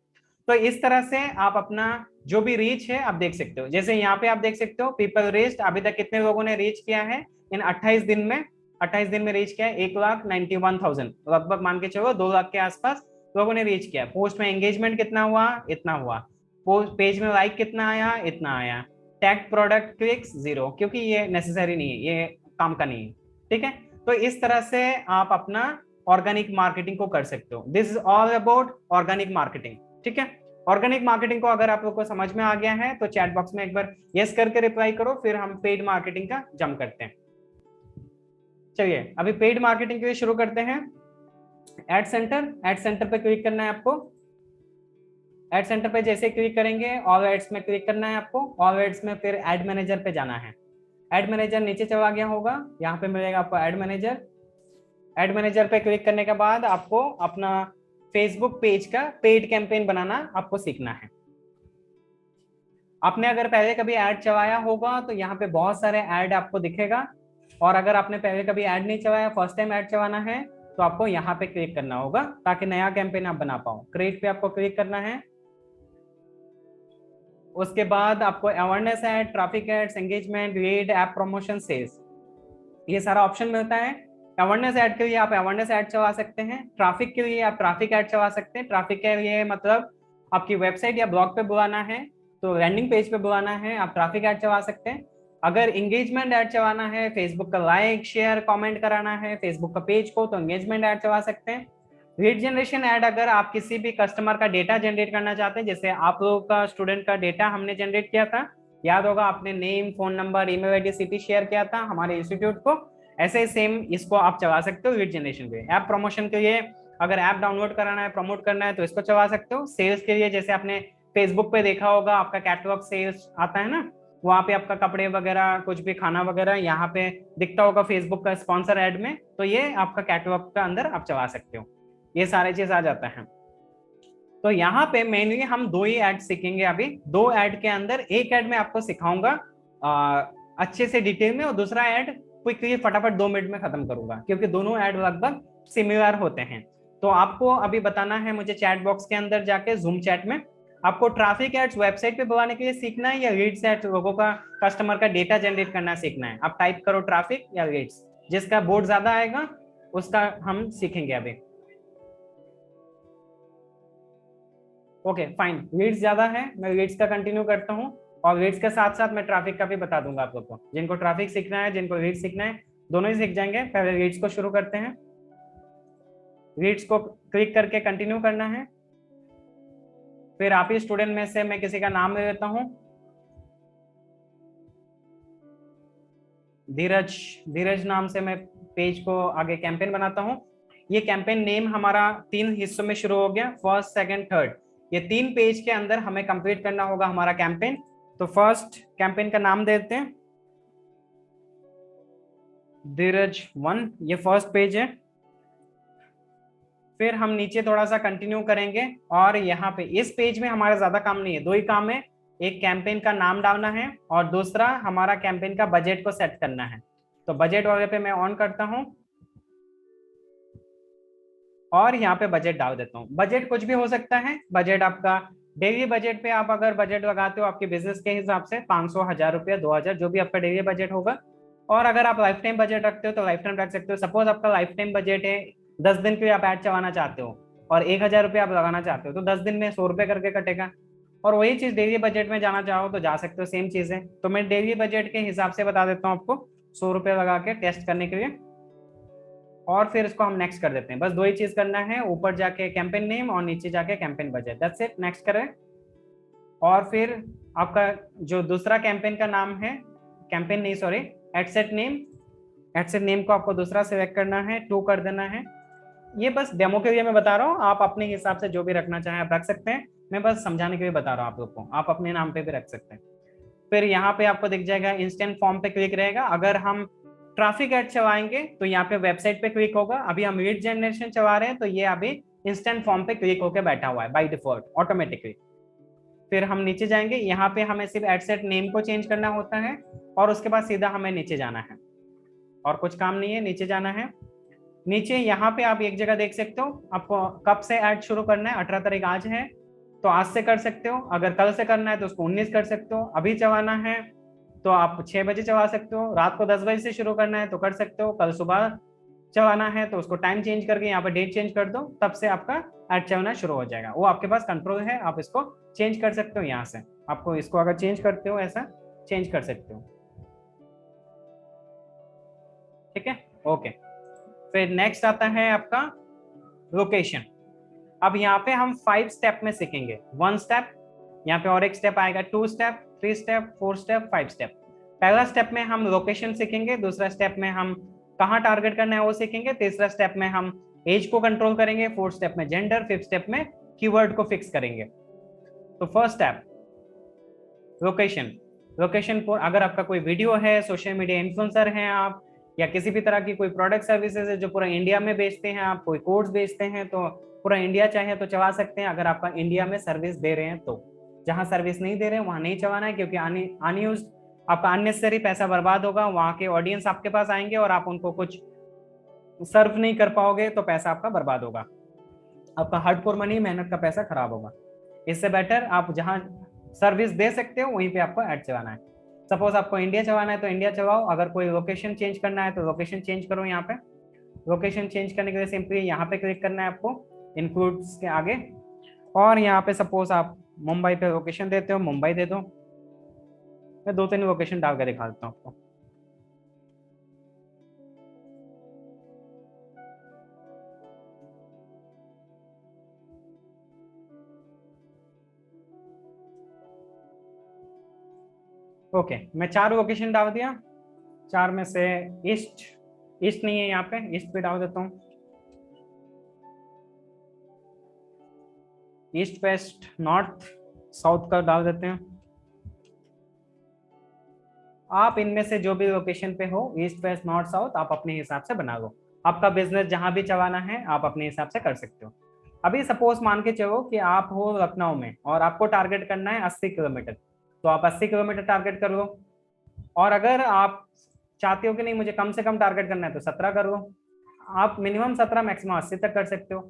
तो इस तरह से आप अपना जो भी रीच है आप देख सकते हो। जैसे यहाँ पे आप देख सकते हो पीपल रीच्ड, अभी तक कितने लोगों ने रीच किया है इन 28 दिन में। 28 दिन में रीच किया है 1,91,000, लगभग मान के चलो 2 लाख के आसपास लोगों ने रीच किया। पोस्ट में एंगेजमेंट कितना हुआ, इतना हुआ। पोस्ट पेज में लाइक कितना आया, इतना आया। टैग प्रोडक्ट क्लिक्स 0, क्योंकि ये नेसेसरी नहीं है, ये काम का नहीं है। ठीक है, तो इस तरह से आप अपना ऑर्गेनिक मार्केटिंग को कर सकते हो। This is all about organic marketing. ठीक है, ऑर्गेनिक मार्केटिंग को अगर आप लोग को समझ में आ गया है तो चैट बॉक्स में एक बार यस करके रिप्लाई करो, फिर हम पेड मार्केटिंग का जंप करते हैं। चलिए अभी पेड मार्केटिंग के लिए शुरू करते हैं। एड सेंटर, एड सेंटर पे क्लिक करना है आपको। एड सेंटर पे जैसे क्लिक करेंगे ऑल एड्स में क्लिक करना है आपको। ऑल एड्स में फिर एड मैनेजर पे जाना है। एड मैनेजर नीचे चला गया होगा, यहाँ पे मिलेगा आपको एड मैनेजर। एड मैनेजर पे क्लिक करने के बाद आपको अपना फेसबुक पेज का पेड कैंपेन बनाना आपको सीखना है। आपने अगर पहले कभी ऐड चलाया होगा तो यहाँ पे बहुत सारे ऐड आपको दिखेगा, और अगर आपने पहले कभी ऐड नहीं चलाया, फर्स्ट टाइम ऐड चलाना है, तो आपको यहाँ पे क्लिक करना होगा ताकि नया कैंपेन आप बना पाओ। क्रिएट पे आपको क्लिक करना है। उसके बाद आपको awareness ad, traffic ads, engagement, lead, app promotion, sales, ये सारा ऑप्शन मिलता है। अवेयरनेस ऐड के लिए आप अवेयरनेस ऐड चला सकते हैं, ट्रैफिक के लिए आप ट्रैफिक ऐड चला सकते हैं। ट्रैफिक के लिए मतलब आपकी वेबसाइट या ब्लॉग पे बुलाना है तो लैंडिंग पेज पे बुलाना है, आप ट्रैफिक ऐड चला सकते हैं। अगर एंगेजमेंट ऐड चलाना है, फेसबुक का लाइक शेयर कमेंट कराना है फेसबुक का पेज को, तो एंगेजमेंट ऐड चला सकते हैं। लीड जनरेशन ऐड, अगर आप किसी भी कस्टमर का डेटा जनरेट करना चाहते हैं, जैसे आप लोगों का स्टूडेंट का डेटा हमने जनरेट किया था, याद होगा आपने name, phone number, email ID, city share किया था हमारे इंस्टीट्यूट को, ऐसे ही सेम इसको आप चला सकते हो लीड जनरेशन पे। ऐप प्रमोशन के लिए अगर ऐप डाउनलोड कराना है, प्रमोट करना है, तो इसको चला सकते हो। सेल्स के लिए जैसे आपने फेसबुक पे देखा होगा आपका कैटलॉग सेल्स आता है ना, वहाँ पे आपका कपड़े वगैरह कुछ भी खाना वगैरह यहाँ पे दिखता होगा फेसबुक का स्पॉन्सर ऐड में, तो ये आपका कैटलॉग का अंदर आप चला सकते हो, ये सारे चीज आ जाता है। तो यहाँ पे मेनली हम 2 ही ऐड सीखेंगे अभी। 2 ऐड के अंदर एक ऐड में आपको सिखाऊंगा अच्छे से डिटेल में, और दूसरा ऐड क्विकली फटाफट 2 मिनट में खत्म करूंगा, क्योंकि दोनों ऐड लगभग सिमिलर होते हैं। तो आपको अभी बताना है मुझे चैट बॉक्स के अंदर जाके जूम चैट में, आपको ट्रैफिक एड्स वेबसाइट पे बुलाने के लिए सीखना है या लीड्स एड्स लोगों का कस्टमर का डेटा जनरेट करना सीखना है। आप टाइप करो ट्रैफिक या लीड्स, जिसका बोर्ड ज्यादा आएगा उसका हम सीखेंगे अभी। ओके फाइन, लीड्स ज्यादा है, मैं लीड्स का कंटिन्यू करता हूँ, और लीड्स के साथ साथ मैं ट्रैफिक का भी बता दूंगा आप लोग को। जिनको ट्रैफिक सीखना है, जिनको लीड्स सीखना है, दोनों ही सीख जाएंगे। पहले लीड्स को शुरू करते हैं। लीड्स को क्लिक करके कंटिन्यू करना है। फिर आप ही स्टूडेंट में से मैं किसी का नाम ले लेता हूँ, धीरज। धीरज नाम से मैं पेज को आगे कैंपेन बनाता हूँ। ये कैंपेन नेम हमारा 3 हिस्सों में शुरू हो गया, फर्स्ट सेकंड थर्ड। ये 3 पेज के अंदर हमें कंप्लीट करना होगा हमारा कैंपेन। तो फर्स्ट कैंपेन का नाम देते हैं धीरज 1, ये फर्स्ट पेज है। फिर हम नीचे थोड़ा सा कंटिन्यू करेंगे, और यहाँ पे इस पेज में हमारा ज्यादा काम नहीं है, 2 ही काम है। एक कैंपेन का नाम डालना है और दूसरा हमारा कैंपेन का बजट को सेट करना है। तो बजट वाले पे मैं ऑन करता हूँ और यहाँ पे बजट डाल देता हूँ। बजट कुछ भी हो सकता है, बजट आपका डेली बजट पे आप अगर बजट लगाते हो आपके बिजनेस के हिसाब से 500, 1000 रुपया, 2000, जो भी आपका डेली बजट होगा। और अगर आप लाइफ टाइम बजट रखते हो तो लाइफ टाइम रख सकते हो। सपोज आपका लाइफ टाइम बजट है 10 दिन के लिए आप ऐड चलाना चाहते हो और 1000 रुपया आप लगाना चाहते हो, तो 10 दिन में 100 रुपये करके कटेगा। और वही चीज डेली बजट में जाना चाहो तो जा सकते हो, सेम चीज है। तो मैं डेली बजट के हिसाब से बता देता हूँ आपको, 100 रुपये लगा के टेस्ट करने के लिए। और फिर इसको हम नेक्स्ट कर देते हैं। बस 2 ही चीज करना है, ऊपर जाके कैंपेन नेम और नीचे जाके campaign budget, that's it. Next करें। और फिर आपका जो दूसरा कैंपेन का नाम है, कैंपेन नहीं sorry, ad set name. Ad set name को आपको दूसरा सिलेक्ट करना है, 2 कर देना है। ये बस डेमो के लिए मैं बता रहा हूँ, आप अपने हिसाब से जो भी रखना चाहें आप रख सकते हैं। मैं बस समझाने के लिए बता रहा हूँ आप लोग को, आप अपने नाम पे भी रख सकते हैं। फिर यहाँ पे आपको दिख जाएगा इंस्टेंट फॉर्म पे क्लिक रहेगा। अगर हम ट्रैफिक एड चलाएंगे तो यहाँ पे वेबसाइट पे क्लिक होगा। अभी हम लीड जनरेशन चला रहे हैं तो ये अभी इंस्टेंट फॉर्म पे क्लिक होकर बैठा हुआ है बाय डिफॉल्ट ऑटोमेटिकली। फिर हम नीचे जाएंगे, यहाँ पे हमें सिर्फ एडसेट नेम को चेंज करना होता है और उसके बाद सीधा हमें नीचे जाना है, और कुछ काम नहीं है, नीचे जाना है। नीचे यहाँ पे आप एक जगह देख सकते हो आपको कब से ऐड शुरू करना है। 18 तारीख आज है तो आज से कर सकते हो, अगर कल से करना है तो उसको 19 कर सकते हो। अभी चलाना है तो आप 6 बजे चला सकते हो, रात को 10 बजे से शुरू करना है तो कर सकते हो, कल सुबह चलाना है तो उसको टाइम चेंज करके यहाँ पे डेट चेंज कर दो, तब से आपका ऐड चलना शुरू हो जाएगा। वो आपके पास कंट्रोल है, आप इसको चेंज कर सकते हो। यहाँ से आपको इसको अगर चेंज करते हो ऐसा चेंज कर सकते हो, ठीक है। ओके, फिर नेक्स्ट आता है आपका लोकेशन। अब यहाँ पे हम 5 स्टेप में सीखेंगे। 1 स्टेप, यहाँ पे और एक स्टेप आएगा, 2 स्टेप, 3 स्टेप, 4 स्टेप, 5 स्टेप। पहला स्टेप में हम लोकेशन सीखेंगे, दूसरा स्टेप में हम कहाँ टारगेट करना है वो सीखेंगे, तीसरा स्टेप में हम एज को कंट्रोल करेंगे, 4th स्टेप में जेंडर, 5th स्टेप में कीवर्ड को फिक्स करेंगे। तो फर्स्ट स्टेप लोकेशन। लोकेशन पर अगर आपका कोई वीडियो है, सोशल मीडिया इन्फ्लुएंसर हैं आप, या किसी भी तरह की कोई प्रोडक्ट सर्विसेज है जो पूरा इंडिया में बेचते हैं आप, कोई कोर्स बेचते हैं तो पूरा इंडिया चाहे तो चला सकते हैं, अगर आपका इंडिया में सर्विस दे रहे हैं तो। जहां सर्विस नहीं दे रहे हैं वहां नहीं चलाना है, क्योंकि अनयूज आपका अननेसेसरी पैसा बर्बाद होगा। वहां के ऑडियंस आपके पास आएंगे और आप उनको कुछ सर्व नहीं कर पाओगे तो पैसा आपका बर्बाद होगा, आपका हार्ड फॉर मनी, मेहनत का पैसा खराब होगा। इससे बेटर आप जहां सर्विस दे सकते हो वहीं पे आपको ऐड चलाना है। सपोज आपको इंडिया चलाना है तो इंडिया चलाओ, अगर कोई लोकेशन चेंज करना है तो लोकेशन चेंज करो। यहाँ पे लोकेशन चेंज करने के लिए सिंपली यहाँ पे क्लिक करना है आपको, इंक्लूड्स के आगे, और यहाँ पे सपोज आप मुंबई पे लोकेशन देते हो, मुंबई दे दो। मैं 2-3 लोकेशन डाल कर दिखा देता हूँ आपको। ओके, मैं 4 लोकेशन डाल दिया। 4 में से ईस्ट, ईस्ट नहीं है यहाँ पे, ईस्ट पे डाल देता हूँ। ईस्ट, वेस्ट, नॉर्थ, साउथ का डाल देते हैं। आप इनमें से जो भी लोकेशन पे हो, ईस्ट, वेस्ट, नॉर्थ, साउथ, आप अपने हिसाब से बना लो। आपका बिजनेस जहां भी चलाना है आप अपने हिसाब से कर सकते हो। अभी सपोज मान के चलो कि आप हो लखनऊ में और आपको टारगेट करना है 80 किलोमीटर, तो आप 80 किलोमीटर टारगेट कर लो। और अगर आप चाहते हो कि नहीं मुझे कम से कम टारगेट करना है तो 17 कर लो। आप मिनिमम 17, मैक्सिमम 80 तक कर सकते हो।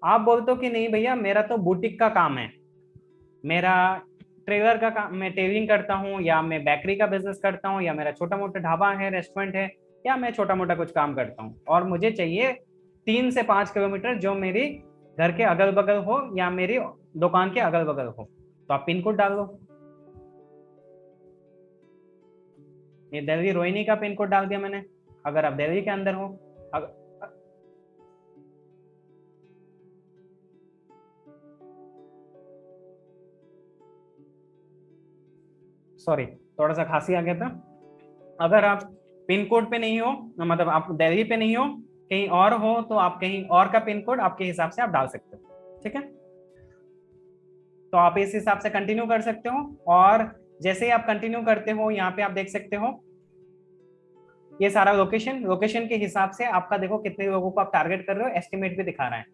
आप बोलते हो कि नहीं भैया मेरा तो बुटीक का काम है, मेरा ट्रेलर का काम, मैं टेलरिंग करता हूँ, या मैं बेकरी का बिजनेस करता हूँ, या मेरा छोटा मोटा ढाबा है, रेस्टोरेंट है, या मैं छोटा मोटा कुछ काम करता हूँ, और मुझे चाहिए 3 से 5 किलोमीटर जो मेरी घर के अगल बगल हो या मेरी दुकान के अगल बगल हो, तो आप पिन कोड डाल दो। ये दिल्ली रोहिणी का पिन कोड डाल दिया मैंने। अगर आप दिल्ली के अंदर हो, सॉरी थोड़ा सा खांसी आ गया था। अगर आप पिन कोड पे नहीं हो, मतलब आप दिल्ली पे नहीं हो, कहीं और हो, तो आप कहीं और का पिन कोड आपके हिसाब से आप डाल सकते हो, ठीक है। तो आप इस हिसाब से कंटिन्यू कर सकते हो, और जैसे ही आप कंटिन्यू करते हो यहाँ पे आप देख सकते हो ये सारा लोकेशन के हिसाब से आपका देखो कितने लोगों को आप टारगेट कर रहे हो, एस्टिमेट भी दिखा रहा है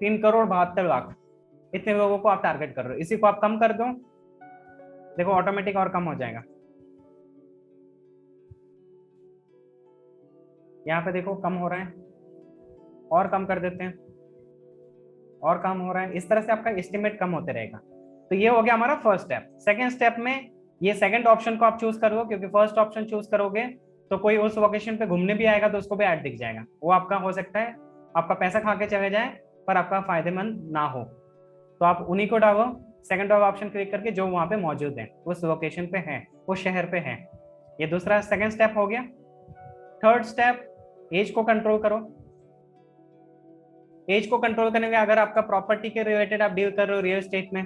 3 करोड़ 72 लाख, इतने लोगों को आप टारगेट कर रहे हो। इसी को आप कम कर दो, देखो ऑटोमेटिक और कम हो जाएगा। यहाँ पे देखो कम हो रहा है, और कम कर देते हैं, और कम हो रहा है। इस तरह से आपका एस्टिमेट कम होते रहेगा। तो ये हो गया हमारा फर्स्ट स्टेप। सेकंड स्टेप में ये सेकंड ऑप्शन को आप चूज करो, क्योंकि फर्स्ट ऑप्शन चूज करोगे तो कोई उस लोकेशन पे घूमने भी आएगा तो उसको भी ऐड दिख जाएगा, वो आपका हो सकता है आपका पैसा खा के चले जाए पर आपका फायदेमंद ना हो। तो आप उन्हीं को डालो सेकंड ऑप्शन क्लिक करके जो वहां पे मौजूद है, उस लोकेशन पे है, उस शहर पे है। ये दूसरा सेकंड स्टेप हो गया। थर्ड स्टेप, एज को कंट्रोल करो। एज को कंट्रोल करने में अगर आपका प्रॉपर्टी के रिलेटेड आप डील कर रहे हो रियल एस्टेट में,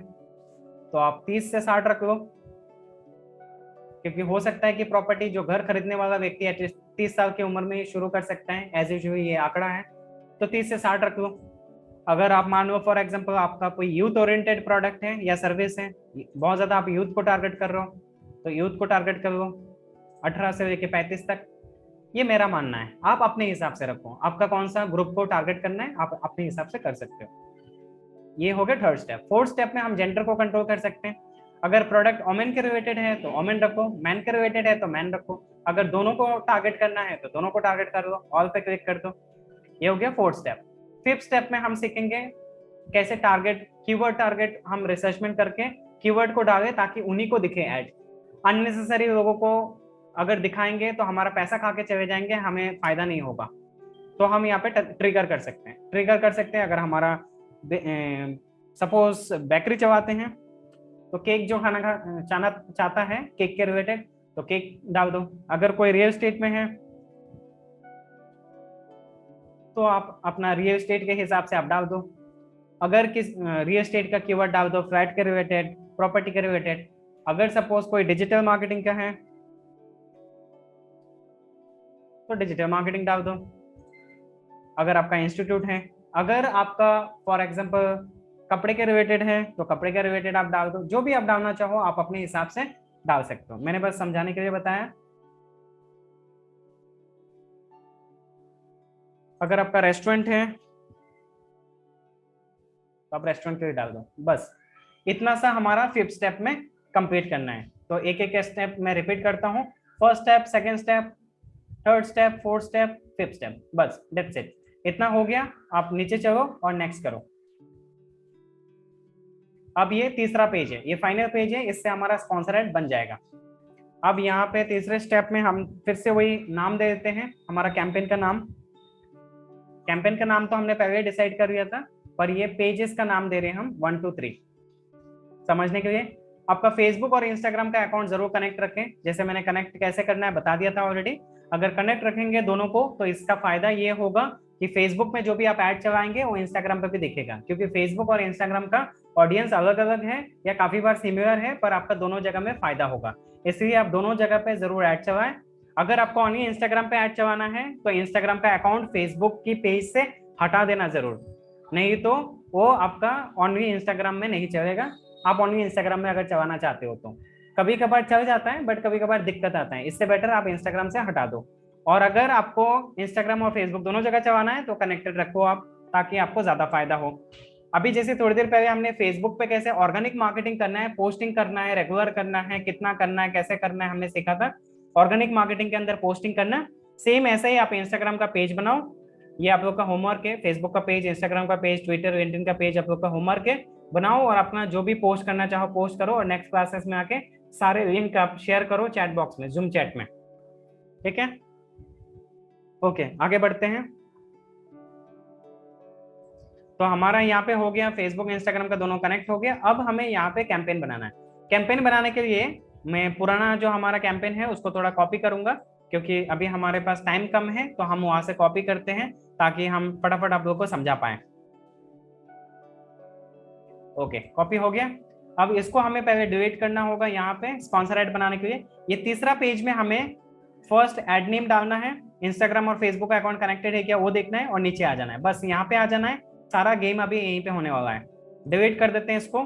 तो आप 30 से 60 रख लो, क्योंकि हो सकता है कि प्रॉपर्टी जो घर खरीदने वाला व्यक्ति एटलीस्ट 30 साल की उम्र में शुरू कर सकता है, एज यूजुअल ये आंकड़ा है। तो 30 से 60 रख लो। अगर आप मान लो फॉर एग्जांपल आपका कोई यूथ ओरिएंटेड प्रोडक्ट है या सर्विस है, बहुत ज्यादा आप यूथ को टारगेट कर रहे हो, तो यूथ को टारगेट कर लो 18 से लेके 35 तक। ये मेरा मानना है, आप अपने हिसाब से रखो, आपका कौन सा ग्रुप को टारगेट करना है आप अपने हिसाब से कर सकते हो। ये हो गया थर्ड स्टेप। फोर्थ स्टेप में हम जेंडर को कंट्रोल कर सकते हैं। अगर प्रोडक्ट ओमेन के रिलेटेड है तो ओमेन रखो, मैन के रिलेटेड है तो मैन रखो, अगर दोनों को टारगेट करना है तो दोनों को टारगेट कर लो, ऑल पे क्लिक कर दो। ये हो गया फोर्थ स्टेप। फिफ्थ स्टेप में हम सीखेंगे कैसे टारगेट, कीवर्ड टारगेट हम रिसर्चमेंट करके कीवर्ड को डालें ताकि उन्हीं को दिखे ऐड। अननेसेसरी लोगों को अगर दिखाएंगे तो हमारा पैसा खा के चले जाएंगे, हमें फायदा नहीं होगा। तो हम यहाँ पे ट्रिगर कर सकते हैं, अगर हमारा सपोज बेकरी चलाते हैं तो केक जो खाना चाहना चाहता है केक के रिलेटेड, तो केक डाल दो। अगर कोई रियल एस्टेट में है तो आप अपना रियल एस्टेट के हिसाब से आप डाल दो। अगर किस रियल एस्टेट का कीवर्ड डाल दो, फ्लैट के रिलेटेड, प्रॉपर्टी के रिलेटेड। अगर सपोज कोई डिजिटल मार्केटिंग का है तो डिजिटल मार्केटिंग डाल दो। अगर आपका इंस्टीट्यूट है, अगर आपका फॉर एग्जांपल कपड़े के रिलेटेड है तो कपड़े के रिलेटेड आप डाल दो। जो भी आप डालना चाहो आप अपने हिसाब से डाल सकते हो, मैंने बस समझाने के लिए बताया। अगर आपका रेस्टोरेंट है तो आप रेस्टोरेंट के लिए डाल दो। बस इतना सा हमारा फिफ्थ स्टेप में कंप्लीट करना है। तो एक एक स्टेप मैं रिपीट करता हूँ। First step, second step, third step, fourth step, fifth step, बस दैट्स इट। इतना हो गया। आप नीचे चलो और नेक्स्ट करो। अब ये तीसरा पेज है, ये फाइनल पेज है, इससे हमारा स्पॉन्सर ऐड बन जाएगा। अब यहाँ पे तीसरे स्टेप में हम फिर से वही नाम दे देते हैं, हमारा कैंपेन का नाम। कैंपेन का नाम तो हमने पहले डिसाइड कर लिया था, पर ये पेजेस का नाम दे रहे हैं हम 1 2 3 समझने के लिए। आपका फेसबुक और इंस्टाग्राम का अकाउंट जरूर कनेक्ट रखें, जैसे मैंने कनेक्ट कैसे करना है बता दिया था ऑलरेडी। अगर कनेक्ट रखेंगे दोनों को तो इसका फायदा ये होगा कि फेसबुक में जो भी आप ऐड चलाएंगे वो इंस्टाग्राम पे भी दिखेगा, क्योंकि फेसबुक और इंस्टाग्राम का ऑडियंस अलग अलग है या काफी बार सिमिलर है, पर आपका दोनों जगह में फायदा होगा। इसलिए आप दोनों जगह पे जरूर ऐड चलाएं। अगर आपको ओनली इंस्टाग्राम पे ऐड चलाना है तो इंस्टाग्राम का अकाउंट फेसबुक की पेज से हटा देना जरूर, नहीं तो वो आपका ओनली इंस्टाग्राम में नहीं चलेगा। आप ओनली इंस्टाग्राम में अगर चलाना चाहते हो तो कभी कभार चल जाता है, बट कभी कभार दिक्कत आता है, इससे बेटर आप इंस्टाग्राम से हटा दो। और अगर आपको इंस्टाग्राम और फेसबुक दोनों जगह चलाना है तो कनेक्टेड रखो आप, ताकि आपको ज्यादा फायदा हो। अभी जैसे थोड़ी देर पहले हमने फेसबुक पे कैसे ऑर्गेनिक मार्केटिंग करना है, पोस्टिंग करना है, रेगुलर करना है, कितना करना है, कैसे करना है, हमने सीखा था ऑर्गेनिक मार्केटिंग के अंदर पोस्टिंग करना। सेम ऐसे ही आप इंस्टाग्राम का पेज बनाओ, ये आप लोग का होमवर्क है। फेसबुक का पेज, इंस्टाग्राम का पेज, ट्विटर, लिंक्डइन का पेज आप लोग का होमवर्क है। बनाओ और अपना जो भी पोस्ट करना चाहो पोस्ट करो, और नेक्स्ट क्लासेस में आके सारे लिंक आप शेयर करो चैट बॉक्स में, जूम चैट में। ठीक है, ओके, आगे बढ़ते हैं। तो हमारा यहाँ पे हो गया फेसबुक इंस्टाग्राम का दोनों कनेक्ट हो गया। अब हमें यहाँ पे कैंपेन बनाना है। कैंपेन बनाने के लिए मैं पुराना जो हमारा कैंपेन है उसको थोड़ा कॉपी करूंगा, क्योंकि अभी हमारे पास टाइम कम है, तो हम वहां से कॉपी करते हैं ताकि हम फटाफट आप लोग को समझा पाए। ओके, कॉपी हो गया। अब इसको हमें पहले डिलीट करना होगा यहाँ पे स्पॉन्सर ऐड बनाने के लिए। ये तीसरा पेज में हमें फर्स्ट ऐड नेम डालना है, इंस्टाग्राम और फेसबुक का अकाउंट कनेक्टेड है क्या वो देखना है, और नीचे आ जाना है, बस यहाँ पे आ जाना है। सारा गेम अभी यहीं पे होने वाला है। डिलीट कर देते हैं इसको,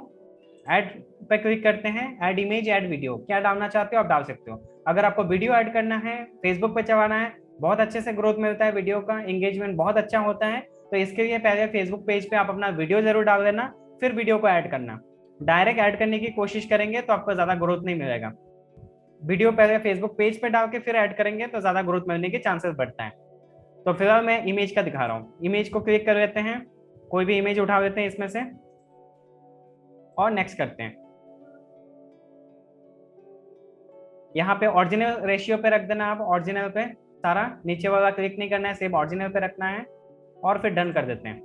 ऐड पे क्लिक करते हैं, ऐड इमेज, ऐड वीडियो, क्या डालना चाहते हो आप डाल सकते हो। अगर आपको वीडियो ऐड करना है, फेसबुक पे चलाना है, बहुत अच्छे से ग्रोथ मिलता है वीडियो का, एंगेजमेंट बहुत अच्छा होता है, तो इसके लिए पहले फेसबुक पेज पे आप अपना वीडियो जरूर डाल देना, फिर वीडियो को ऐड करना। डायरेक्ट ऐड करने की कोशिश करेंगे तो आपको ज्यादा ग्रोथ नहीं मिलेगा। वीडियो पहले फेसबुक पेज पे डाल के फिर ऐड करेंगे तो ज्यादा ग्रोथ मिलने के चांसेस बढ़ता है। तो फिलहाल मैं इमेज का दिखा रहा हूँ। इमेज को क्लिक कर लेते हैं, कोई भी इमेज उठा लेते हैं इसमें से और नेक्स्ट करते हैं। यहाँ पे ओरिजिनल रेशियो पे रख देना आप, ओरिजिनल पे सारा, नीचे वाला क्लिक नहीं करना है, सिर्फ ओरिजिनल पे रखना है और फिर डन कर देते हैं।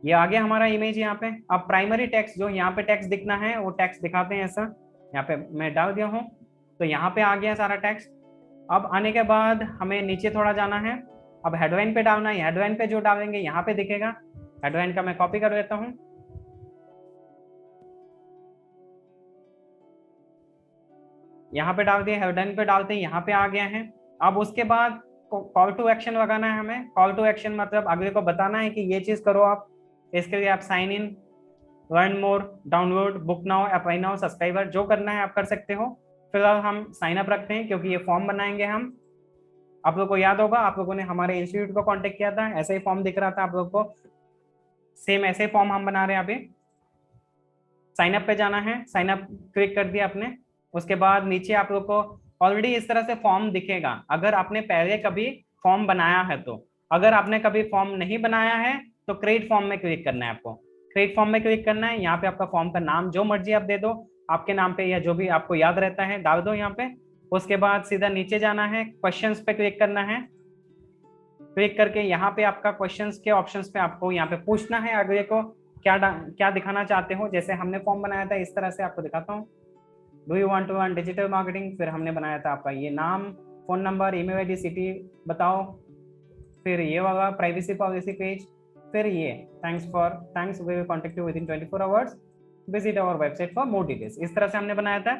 ये आ गया हमारा इमेज यहाँ पे। अब प्राइमरी टेक्स्ट, जो यहाँ पे टेक्स्ट दिखना है वो टेक्स्ट दिखाते हैं ऐसा, यहाँ पे मैं डाल दिया हूँ, तो यहाँ पे आ गया सारा टेक्स्ट। अब आने के बाद हमें नीचे थोड़ा जाना है, अब हेडलाइन पे डालना है। हेडलाइन पे जो डालेंगे यहाँ पे दिखेगा, हेडलाइन का मैं कॉपी कर लेता हूँ। यहाँ पे डाल दिया, हेडलाइन पे डालते हैं, यहाँ पे आ गया है। अब उसके बाद कॉल टू एक्शन लगाना है हमें। कॉल टू एक्शन मतलब अगले को बताना है कि ये चीज करो आप। इसके लिए आप sign in, learn more, download, book now, apply now, subscriber, जो करना है आप कर सकते हो। फिलहाल हम साइन अप रखते हैं क्योंकि ये फॉर्म बनाएंगे हम। आप लोग को याद होगा, आप लोगों ने हमारे इंस्टीट्यूट को कांटेक्ट किया था, ऐसे ही फॉर्म दिख रहा था आप लोग को, सेम ऐसे फॉर्म हम बना रहे हैं अभी। साइन अप पे जाना है, साइन अप क्लिक कर दिया आपने। उसके बाद नीचे आप लोग को ऑलरेडी इस तरह से फॉर्म दिखेगा, अगर आपने पहले कभी फॉर्म बनाया है तो। अगर आपने कभी फॉर्म नहीं बनाया है तो क्रिएट फॉर्म में क्लिक करना है आपको। क्रिएट फॉर्म में क्लिक करना है, यहाँ पे आपका फॉर्म का नाम जो मर्जी आप दे दो, आपके नाम पे या जो भी आपको याद रहता है डाल दो यहाँ पे। उसके बाद सीधा नीचे जाना है, क्वेश्चंस पे क्लिक करना है। क्लिक करके यहाँ पे आपका क्वेश्चंस के ऑप्शंस पे आपको यहाँ पे पूछना है अगले को क्या दिखाना चाहते हो। जैसे हमने फॉर्म बनाया था इस तरह से आपको दिखाता हूँ। Do you want to learn digital marketing, फिर हमने बनाया था आपका ये नाम, phone number, email ID, city बताओ, फिर ये वाला प्राइवेसी पॉलिसी पेज, फिर ये thanks we will contact you within 24 hours, visit our website for more details. इस तरह से हमने बनाया था।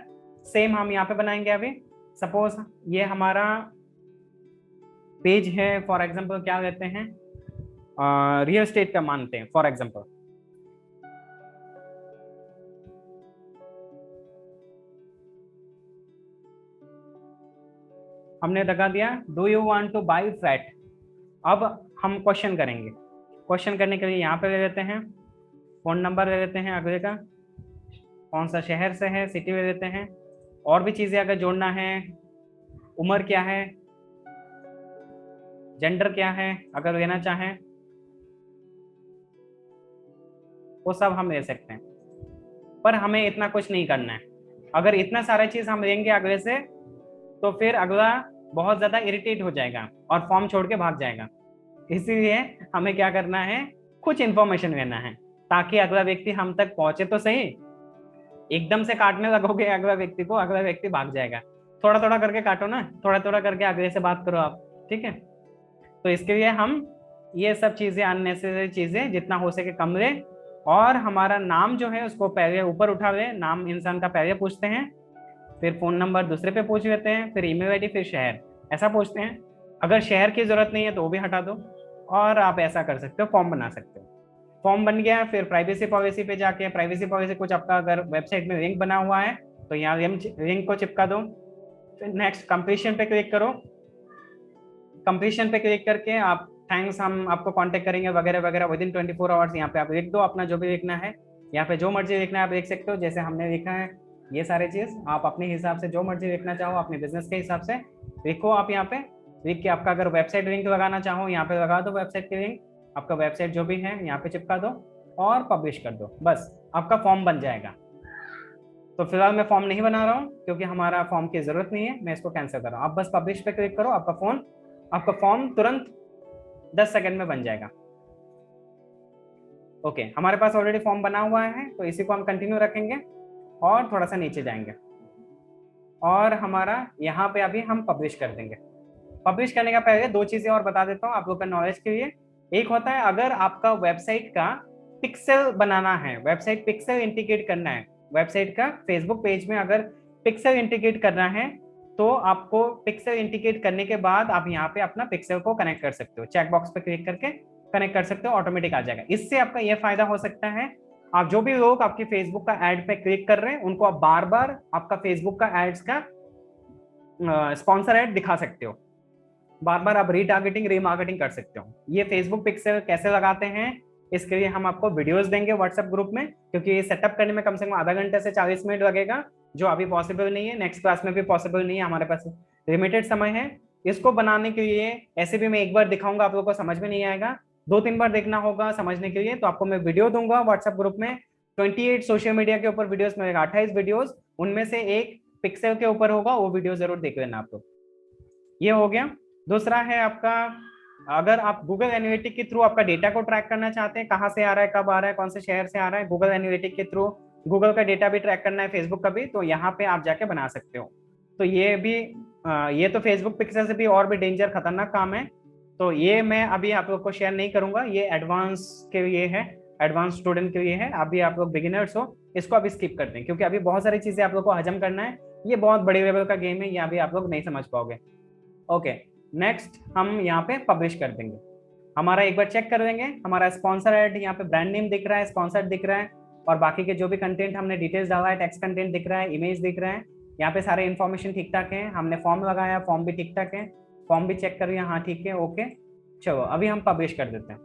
सेम हम यहाँ पे बनाएंगे अभी। सपोज ये हमारा पेज है, फॉर एग्जांपल क्या लेते हैं, रियल एस्टेट का मानते हैं फॉर एग्जांपल। हमने लगा दिया do you want two by flat. अब हम क्वेश्चन करेंगे। क्वेश्चन करने के लिए यहाँ पे ले लेते हैं, फोन नंबर ले लेते हैं अगले का, कौन सा शहर से है, सिटी ले लेते हैं, और भी चीजें अगर जोड़ना है, उम्र क्या है, जेंडर क्या है अगर लेना चाहें, वो सब हम ले सकते हैं। पर हमें इतना कुछ नहीं करना है। अगर इतना सारा चीज हम लेंगे अगले से तो फिर अगला बहुत ज्यादा इरिटेट हो जाएगा और फॉर्म छोड़ के भाग जाएगा। इसीलिए हमें क्या करना है, कुछ इंफॉर्मेशन लेना है ताकि अगला व्यक्ति हम तक पहुंचे तो सही। एकदम से काटने लगोगे अगला व्यक्ति को, अगला व्यक्ति भाग जाएगा। थोड़ा थोड़ा करके काटो ना, थोड़ा थोड़ा करके अगले से बात करो आप, ठीक है। तो इसके लिए हम ये सब चीजें, अननेसेसरी चीजें जितना हो सके कम ले, और हमारा नाम जो है उसको पहले ऊपर उठा ले। नाम इंसान का पहले पूछते हैं, फिर फोन नंबर दूसरे पे पूछ लेते हैं, फिर ईमेल आईडी, फिर शहर, ऐसा पूछते हैं। अगर शहर की जरूरत नहीं है तो वो भी हटा दो, और आप ऐसा कर सकते हो, फॉर्म बना सकते हो। फॉर्म बन गया, फिर प्राइवेसी पॉलिसी पे जाके, प्राइवेसी पॉलिसी कुछ आपका अगर वेबसाइट में लिंक बना हुआ है तो यहाँ लिंक को चिपका दो। फिर नेक्स्ट कंप्लीशन पे क्लिक करो। कंप्लीशन पे क्लिक करके आप थैंक्स, हम आपको कांटेक्ट करेंगे वगैरह वगैरह विद इन 24 आवर्स, यहाँ पे आप लिख दो अपना जो भी लिखना है। यहाँ पे जो मर्जी लिखना है आप लिख सकते हो, जैसे हमने लिखा है ये सारे चीज आप अपने हिसाब से जो मर्जी लिखना चाहो अपने बिजनेस के हिसाब से लिखो आप यहाँ पे। लिख के आपका अगर वेबसाइट लिंक लगाना चाहो यहाँ पे लगा दो, वेबसाइट की लिंक, आपका वेबसाइट जो भी है यहाँ पे चिपका दो और पब्लिश कर दो, बस आपका फॉर्म बन जाएगा। तो फिलहाल मैं फॉर्म नहीं बना रहा हूँ क्योंकि हमारा फॉर्म की जरूरत नहीं है, मैं इसको कैंसिल कर रहा हूँ। आप बस पब्लिश पे क्लिक करो, आपका फॉर्म तुरंत 10 सेकंड में बन जाएगा। ओके, हमारे पास ऑलरेडी फॉर्म बना हुआ है तो इसी को हम कंटिन्यू रखेंगे और थोड़ा सा नीचे जाएंगे और हमारा यहाँ पे अभी हम पब्लिश कर देंगे। पब्लिश करने का पहले दो चीजें और बता देता हूँ आप लोग का नॉलेज के लिए। एक होता है अगर आपका वेबसाइट का पिक्सेल बनाना है, वेबसाइट पिक्सेल इंटीग्रेट करना है, वेबसाइट का फेसबुक पेज में अगर पिक्सेल इंटीग्रेट करना है तो आपको पिक्सेल इंटीग्रेट करने के बाद आप यहाँ पे अपना पिक्सेल को कनेक्ट कर सकते हो, चेक बॉक्स पे क्लिक करके कनेक्ट कर सकते हो, ऑटोमेटिक आ जाएगा। इससे आपका यह फायदा हो सकता है, आप जो भी लोग आपके फेसबुक का एड पे क्लिक कर रहे हैं उनको आप बार बार आपका फेसबुक का एड्स का स्पॉन्सर एड दिखा सकते हो, बार बार आप रीटारगेटिंग रीमार्केटिंग कर सकते हो। ये फेसबुक पिक्सेल कैसे लगाते हैं इसके लिए हम आपको वीडियोस देंगे व्हाट्सएप ग्रुप में, क्योंकि ये सेटअप करने में कम से कम आधा घंटे से 40 मिनट लगेगा, जो अभी पॉसिबल नहीं है, नेक्स्ट क्लास में भी पॉसिबल नहीं है, हमारे पास लिमिटेड समय है। इसको बनाने के लिए ऐसे भी मैं एक बार दिखाऊंगा, आप लोगों को समझ में नहीं आएगा, 2-3 बार देखना होगा समझने के लिए। तो आपको मैं वीडियो दूंगा व्हाट्सएप ग्रुप में, 28 सोशल मीडिया के ऊपर वीडियोस मिलेगा, 28 वीडियोस, उनमें से एक पिक्सेल के ऊपर होगा, वो वीडियो जरूर देख लेना आप लोग। ये हो गया। दूसरा है आपका, अगर आप गूगल एनालिटिक के थ्रू आपका डेटा को ट्रैक करना चाहते हैं, कहाँ से आ रहा है, कब आ रहा है, कौन से शहर से आ रहा है, गूगल एनालिटिक के थ्रू गूगल का डेटा भी ट्रैक करना है, फेसबुक का भी, तो यहाँ पे आप जाके बना सकते हो। तो ये भी ये तो फेसबुक पिक्सल से भी और भी डेंजर खतरनाक काम है, तो ये मैं अभी आप लोग को शेयर नहीं करूंगा, ये एडवांस के लिए है, एडवांस स्टूडेंट के लिए है। अभी आप लोग बिगिनर्स हो, इसको अभी स्किप करते हैं क्योंकि अभी बहुत सारी चीजें आप लोग को हजम करना है, ये बहुत बड़े लेवल का गेम है, ये अभी आप लोग नहीं समझ पाओगे। ओके, नेक्स्ट हम यहाँ पे पब्लिश कर देंगे। हमारा एक बार चेक कर देंगे, हमारा स्पॉन्सर ऐड यहाँ पे ब्रांड नेम दिख रहा है, स्पॉन्सर दिख रहा है, और बाकी के जो भी कंटेंट हमने डिटेल्स डाला है, टेक्स्ट कंटेंट दिख रहा है, इमेज दिख रहा है, यहाँ पे सारे इन्फॉर्मेशन ठीक ठाक है। हमने फॉर्म लगाया, फॉर्म भी ठीक ठाक है, फॉर्म भी चेक कर लिया, हाँ ठीक है, ओके। चलो अभी हम पब्लिश कर देते हैं।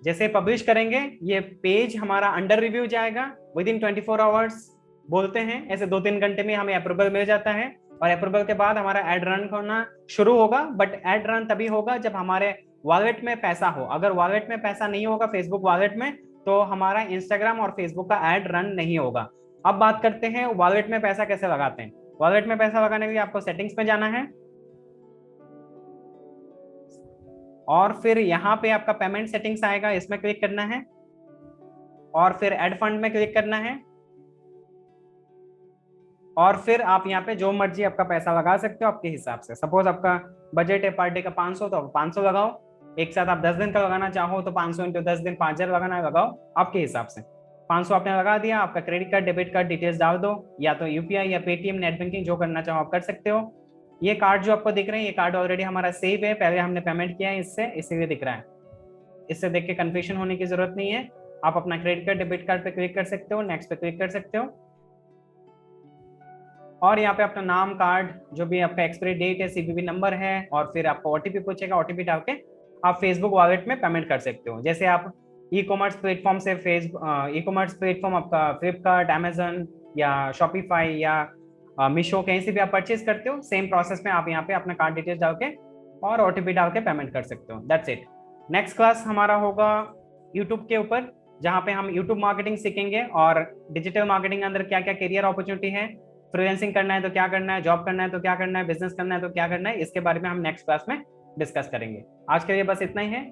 जैसे पब्लिश करेंगे ये पेज हमारा अंडर रिव्यू जाएगा विद इन 24 आवर्स, बोलते हैं ऐसे 2-3 घंटे में हमें अप्रूवल मिल जाता है, और अप्रूवल के बाद हमारा एड रन होना शुरू होगा। बट एड रन तभी होगा जब हमारे वॉलेट में पैसा हो, अगर वॉलेट में पैसा नहीं होगा फेसबुक वॉलेट में, तो हमारा इंस्टाग्राम और फेसबुक का एड रन नहीं होगा। अब बात करते हैं वॉलेट में पैसा कैसे लगाते हैं। वॉलेट में पैसा लगाने के लिए आपको सेटिंग्स में जाना है, और फिर यहाँ पे आपका पेमेंट सेटिंग्स आएगा, इसमें क्लिक करना है, और फिर ऐड फंड में क्लिक करना है, और फिर आप यहाँ पे जो मर्जी आपका पैसा लगा सकते हो आपके हिसाब से। सपोज आपका बजट है पर डे का 500, तो आप 500 लगाओ, एक साथ आप 10 दिन का लगाना चाहो तो 500 इंटू 10 दिन 5000 लगाना लगाओ आपके हिसाब से। 500 आपने लगा दिया, आपका credit card debit card details डाल दो, या तो यूपीआई या पेटीएम नेट बैंकिंग जो करना चाहो आप कर सकते हो। ये कार्ड जो आपको दिख रहे हैं, ये कार्ड ऑलरेडी हमारा सेव है, पहले हमने पेमेंट किया है इससे, इसीलिए दिख रहा है, इससे देख के कंफ्यूजन होने की जरूरत नहीं है। आप अपना क्रेडिट कार्ड डेबिट कार्ड पे क्लिक कर सकते हो, नेक्स्ट पे क्लिक कर सकते हो, और यहाँ पे अपना नाम, कार्ड, जो भी आपका एक्सपायरी डेट है, सीवीवी नंबर है, और फिर आपको ओटीपी पूछेगा, ओटीपी डाल के आप फेसबुक वॉलेट में पेमेंट कर सकते हो। जैसे आप ई कॉमर्स प्लेटफॉर्म से ई कॉमर्स प्लेटफॉर्म आपका फ्लिपकार्ट, अमेजन या शॉपिफाई या मीशो, कहीं से भी आप परचेज करते हो, सेम प्रोसेस में आप यहाँ पे अपना कार्ड डिटेल्स डाल के और ओटीपी डाल के पेमेंट कर सकते हो। That's it. नेक्स्ट क्लास हमारा होगा यूट्यूब के ऊपर, जहाँ पे हम यूट्यूब मार्केटिंग सीखेंगे, और डिजिटल मार्केटिंग के अंदर क्या क्या करियर अपॉर्चुनिटी है, फ्रीलांसिंग करना है तो क्या करना है, जॉब करना है तो क्या करना है, बिजनेस करना है तो क्या करना है, इसके बारे में हम नेक्स्ट क्लास में डिस्कस करेंगे। आज के लिए बस इतना ही है।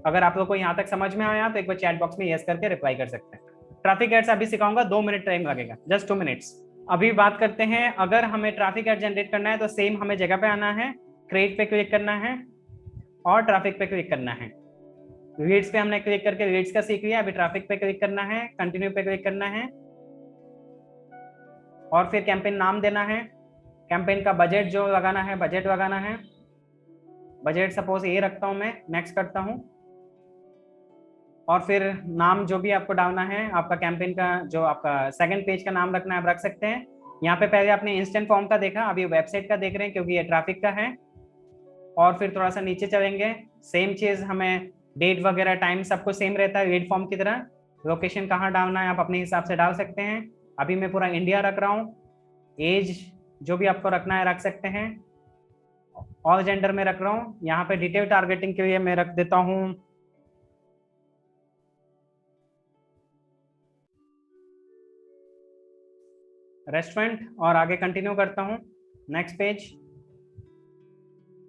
अगर आप लोग को यहाँ तक समझ में आया तो एक बार चैट बॉक्स में यस करके रिप्लाई कर सकते हैं। ट्रैफिक एड्स अभी सिखाऊंगा, 2 मिनट टाइम लगेगा, जस्ट 2 मिनट्स। अभी बात करते हैं, अगर हमें ट्रैफिक एड जनरेट करना है तो सेम हमें जगह पे आना है, क्रिएट पे क्लिक करना है और ट्रैफिक पे क्लिक करना है। लीड्स पे हमने क्लिक करके लीड्स का सीख लिया, अभी ट्रैफिक पे क्लिक करना है, कंटिन्यू पे क्लिक करना है, और फिर कैंपेन नाम देना है, कैंपेन का बजट जो लगाना है बजट लगाना है, बजट सपोज ये रखता हूं मैं, नेक्स्ट करता हूं, और फिर नाम जो भी आपको डालना है, आपका कैंपेन का जो आपका सेकंड पेज का नाम रखना है आप रख सकते हैं। यहाँ पे पहले आपने इंस्टेंट फॉर्म का देखा, अभी वेबसाइट का देख रहे हैं क्योंकि ये ट्रैफिक का है। और फिर थोड़ा सा नीचे चलेंगे, सेम चीज हमें डेट वगैरह टाइम सबको सेम रहता है लीड फॉर्म की तरह। लोकेशन कहाँ डालना है आप अपने हिसाब से डाल सकते हैं, अभी मैं पूरा इंडिया रख रहा हूँ। एज जो भी आपको रखना है रख सकते हैं। ऑल जेंडर में रख रहा हूँ। यहाँ पे डिटेल टारगेटिंग के लिए मैं रख देता हूँ रेस्टोरेंट, और आगे कंटिन्यू करता हूँ। Next page.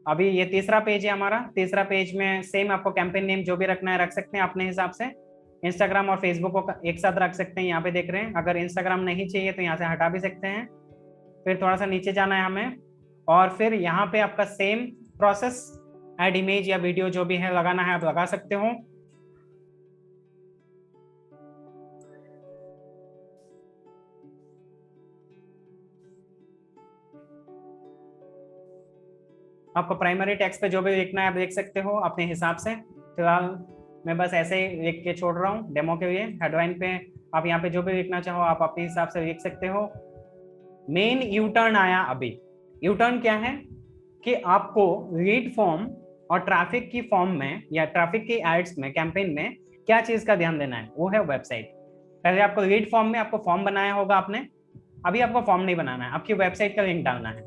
अभी ये तीसरा पेज है हमारा। तीसरा पेज में सेम आपको कैंपेन नेम जो भी रखना है रख सकते हैं अपने हिसाब से। इंस्टाग्राम और फेसबुक को एक साथ रख सकते हैं, यहाँ पे देख रहे हैं। अगर इंस्टाग्राम नहीं चाहिए तो यहाँ से हटा भी सकते हैं। फिर थोड़ा सा नीचे जाना है हमें, और फिर यहाँ पे आपका सेम प्रोसेस, ऐड इमेज या वीडियो जो भी है लगाना है आप लगा सकते हो। आपको प्राइमरी टेक्स्ट पे जो भी लिखना है आप लिख सकते हो अपने हिसाब से। फिलहाल मैं बस ऐसे ही लिख के छोड़ रहा हूँ डेमो के लिए। हेडलाइन पे आप यहाँ पे जो भी लिखना चाहो आप अपने हिसाब से लिख सकते हो। मेन यू टर्न आया अभी। यू टर्न क्या है कि आपको लीड फॉर्म और ट्रैफिक की फॉर्म में या ट्रैफिक की एड्स में, कैंपेन में क्या चीज का ध्यान देना है, वो है वेबसाइट। पहले आपको लीड फॉर्म में आपको फॉर्म बनाया होगा आपने, अभी आपको फॉर्म नहीं बनाना है, आपकी वेबसाइट का लिंक डालना है।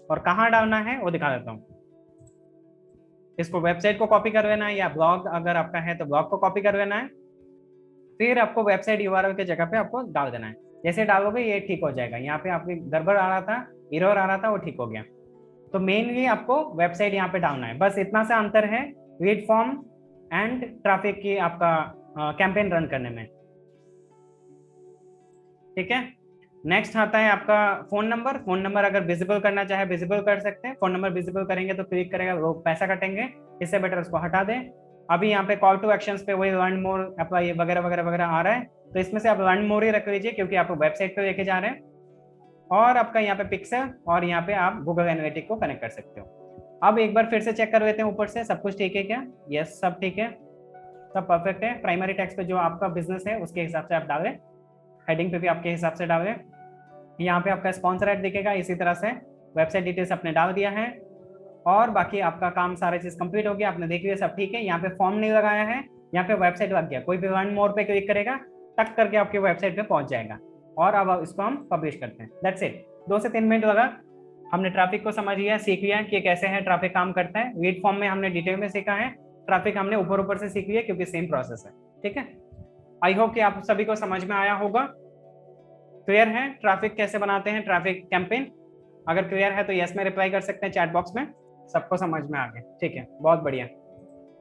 और कहाँ डालना है वो दिखा देता हूँ। इसको वेबसाइट को कॉपी कर लेना है, या ब्लॉग अगर आपका है तो ब्लॉग को कॉपी कर लेना है। फिर आपको वेबसाइट यूआरएल की जगह पे आपको डाल देना है। जैसे डालोगे ये ठीक हो जाएगा। यहाँ पे आपकी गड़बड़ आ रहा था, एरर आ रहा था, वो ठीक हो गया। तो मेनली आपको वेबसाइट यहाँ पे डालना है, बस इतना सा अंतर है लीड फॉर्म एंड ट्रैफिक की आपका कैंपेन रन करने में। ठीक है। नेक्स्ट आता है आपका फोन नंबर। फोन नंबर अगर विजिबल करना चाहे विजिबल कर सकते हैं। फोन नंबर विजिबल करेंगे तो क्लिक करेगा लोग पैसा कटेंगे, इससे बेटर उसको हटा दें। अभी यहाँ पे कॉल टू एक्शंस पे वही लर्न मोर अप्लाई वगैरह वगैरह वगैरह आ रहा है, तो इसमें से आप लर्न मोर ही रख लीजिए क्योंकि आप वेबसाइट पे लेके जा रहे हैं। और आपका यहाँ पे पिक्सल और यहाँ पे आप गूगल एनालिटिक को कनेक्ट कर सकते हो। अब एक बार फिर से चेक कर लेते हैं ऊपर से सब कुछ ठीक है क्या। यस, सब ठीक है, सब परफेक्ट है। प्राइमरी टेक्स्ट पे जो आपका बिजनेस है उसके हिसाब से आप डालें, हेडिंग पे भी आपके हिसाब से डालें। यहाँ पे आपका स्पॉन्सर ऐड दिखेगा इसी तरह से। वेबसाइट डिटेल्स आपने डाल दिया है और बाकी आपका काम सारे चीज कंप्लीट हो गया, आपने देख लिया सब ठीक है। यहाँ पे फॉर्म नहीं लगाया है, यहाँ पे वेबसाइट लग गया। कोई भी लर्न मोर पे क्लिक करेगा टक करके आपकी वेबसाइट पे पहुंच जाएगा। और अब इसको हम पब्लिश करते हैं। That's it. 2 से 3 मिनट लगा। हमने ट्रैफिक को समझ लिया, सीख लिया कि कैसे है ट्रैफिक काम करता है। लीड फॉर्म में हमने डिटेल में सीखा है, ट्रैफिक हमने ऊपर ऊपर से सीख लिया क्योंकि सेम प्रोसेस है। ठीक है, आई होप कि आप सभी को समझ में आया होगा। क्लियर है ट्रैफिक कैसे बनाते हैं, ट्रैफिक कैंपेन? अगर क्लियर है तो यस में रिप्लाई कर सकते हैं चैट बॉक्स में। सबको समझ में आ गया? ठीक है, बहुत बढ़िया।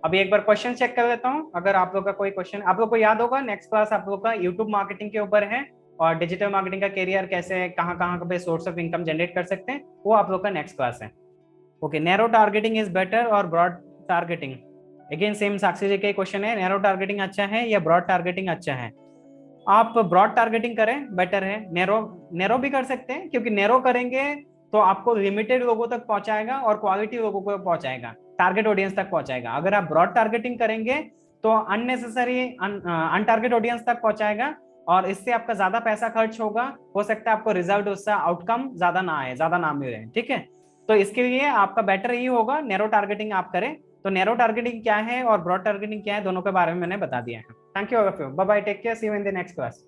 अभी एक बार क्वेश्चन चेक कर लेता हूँ। अगर आप लोग का कोई क्वेश्चन, आप लोग को याद होगा नेक्स्ट क्लास आप लोग का यूट्यूब मार्केटिंग के ऊपर है और डिजिटल मार्केटिंग का कैरियर कैसे कहाँ कहाँ पे सोर्स ऑफ इनकम जनरेट कर सकते हैं, वो आप लोग का नेक्स्ट क्लास है। Okay, narrow targeting is better और ब्रॉड टारगेटिंग? अगेन सेम साक्षी जी का क्वेश्चन है, नैरो टारगेटिंग अच्छा है या ब्रॉड टारगेटिंग अच्छा है? आप ब्रॉड टारगेटिंग करें, बेटर है। नैरो भी कर सकते हैं क्योंकि नैरो करेंगे तो आपको लिमिटेड लोगों तक पहुंचाएगा और क्वालिटी लोगों को पहुंचाएगा, टारगेट ऑडियंस तक पहुंचाएगा। अगर आप ब्रॉड टारगेटिंग करेंगे तो अननेसेसरी अनटारगेट ऑडियंस तक पहुंचाएगा और इससे आपका ज्यादा पैसा खर्च होगा। हो सकता है आपको रिजल्ट, उसका आउटकम ज्यादा ना आए, ज्यादा ना मिले। ठीक है, तो इसके लिए आपका बेटर यही होगा नैरो टारगेटिंग आप करें। तो नैरो टारगेटिंग क्या है और ब्रॉड टारगेटिंग क्या है, दोनों के बारे में मैंने बता दिया है। Thank you all of you, bye bye, take care, see you in the next class.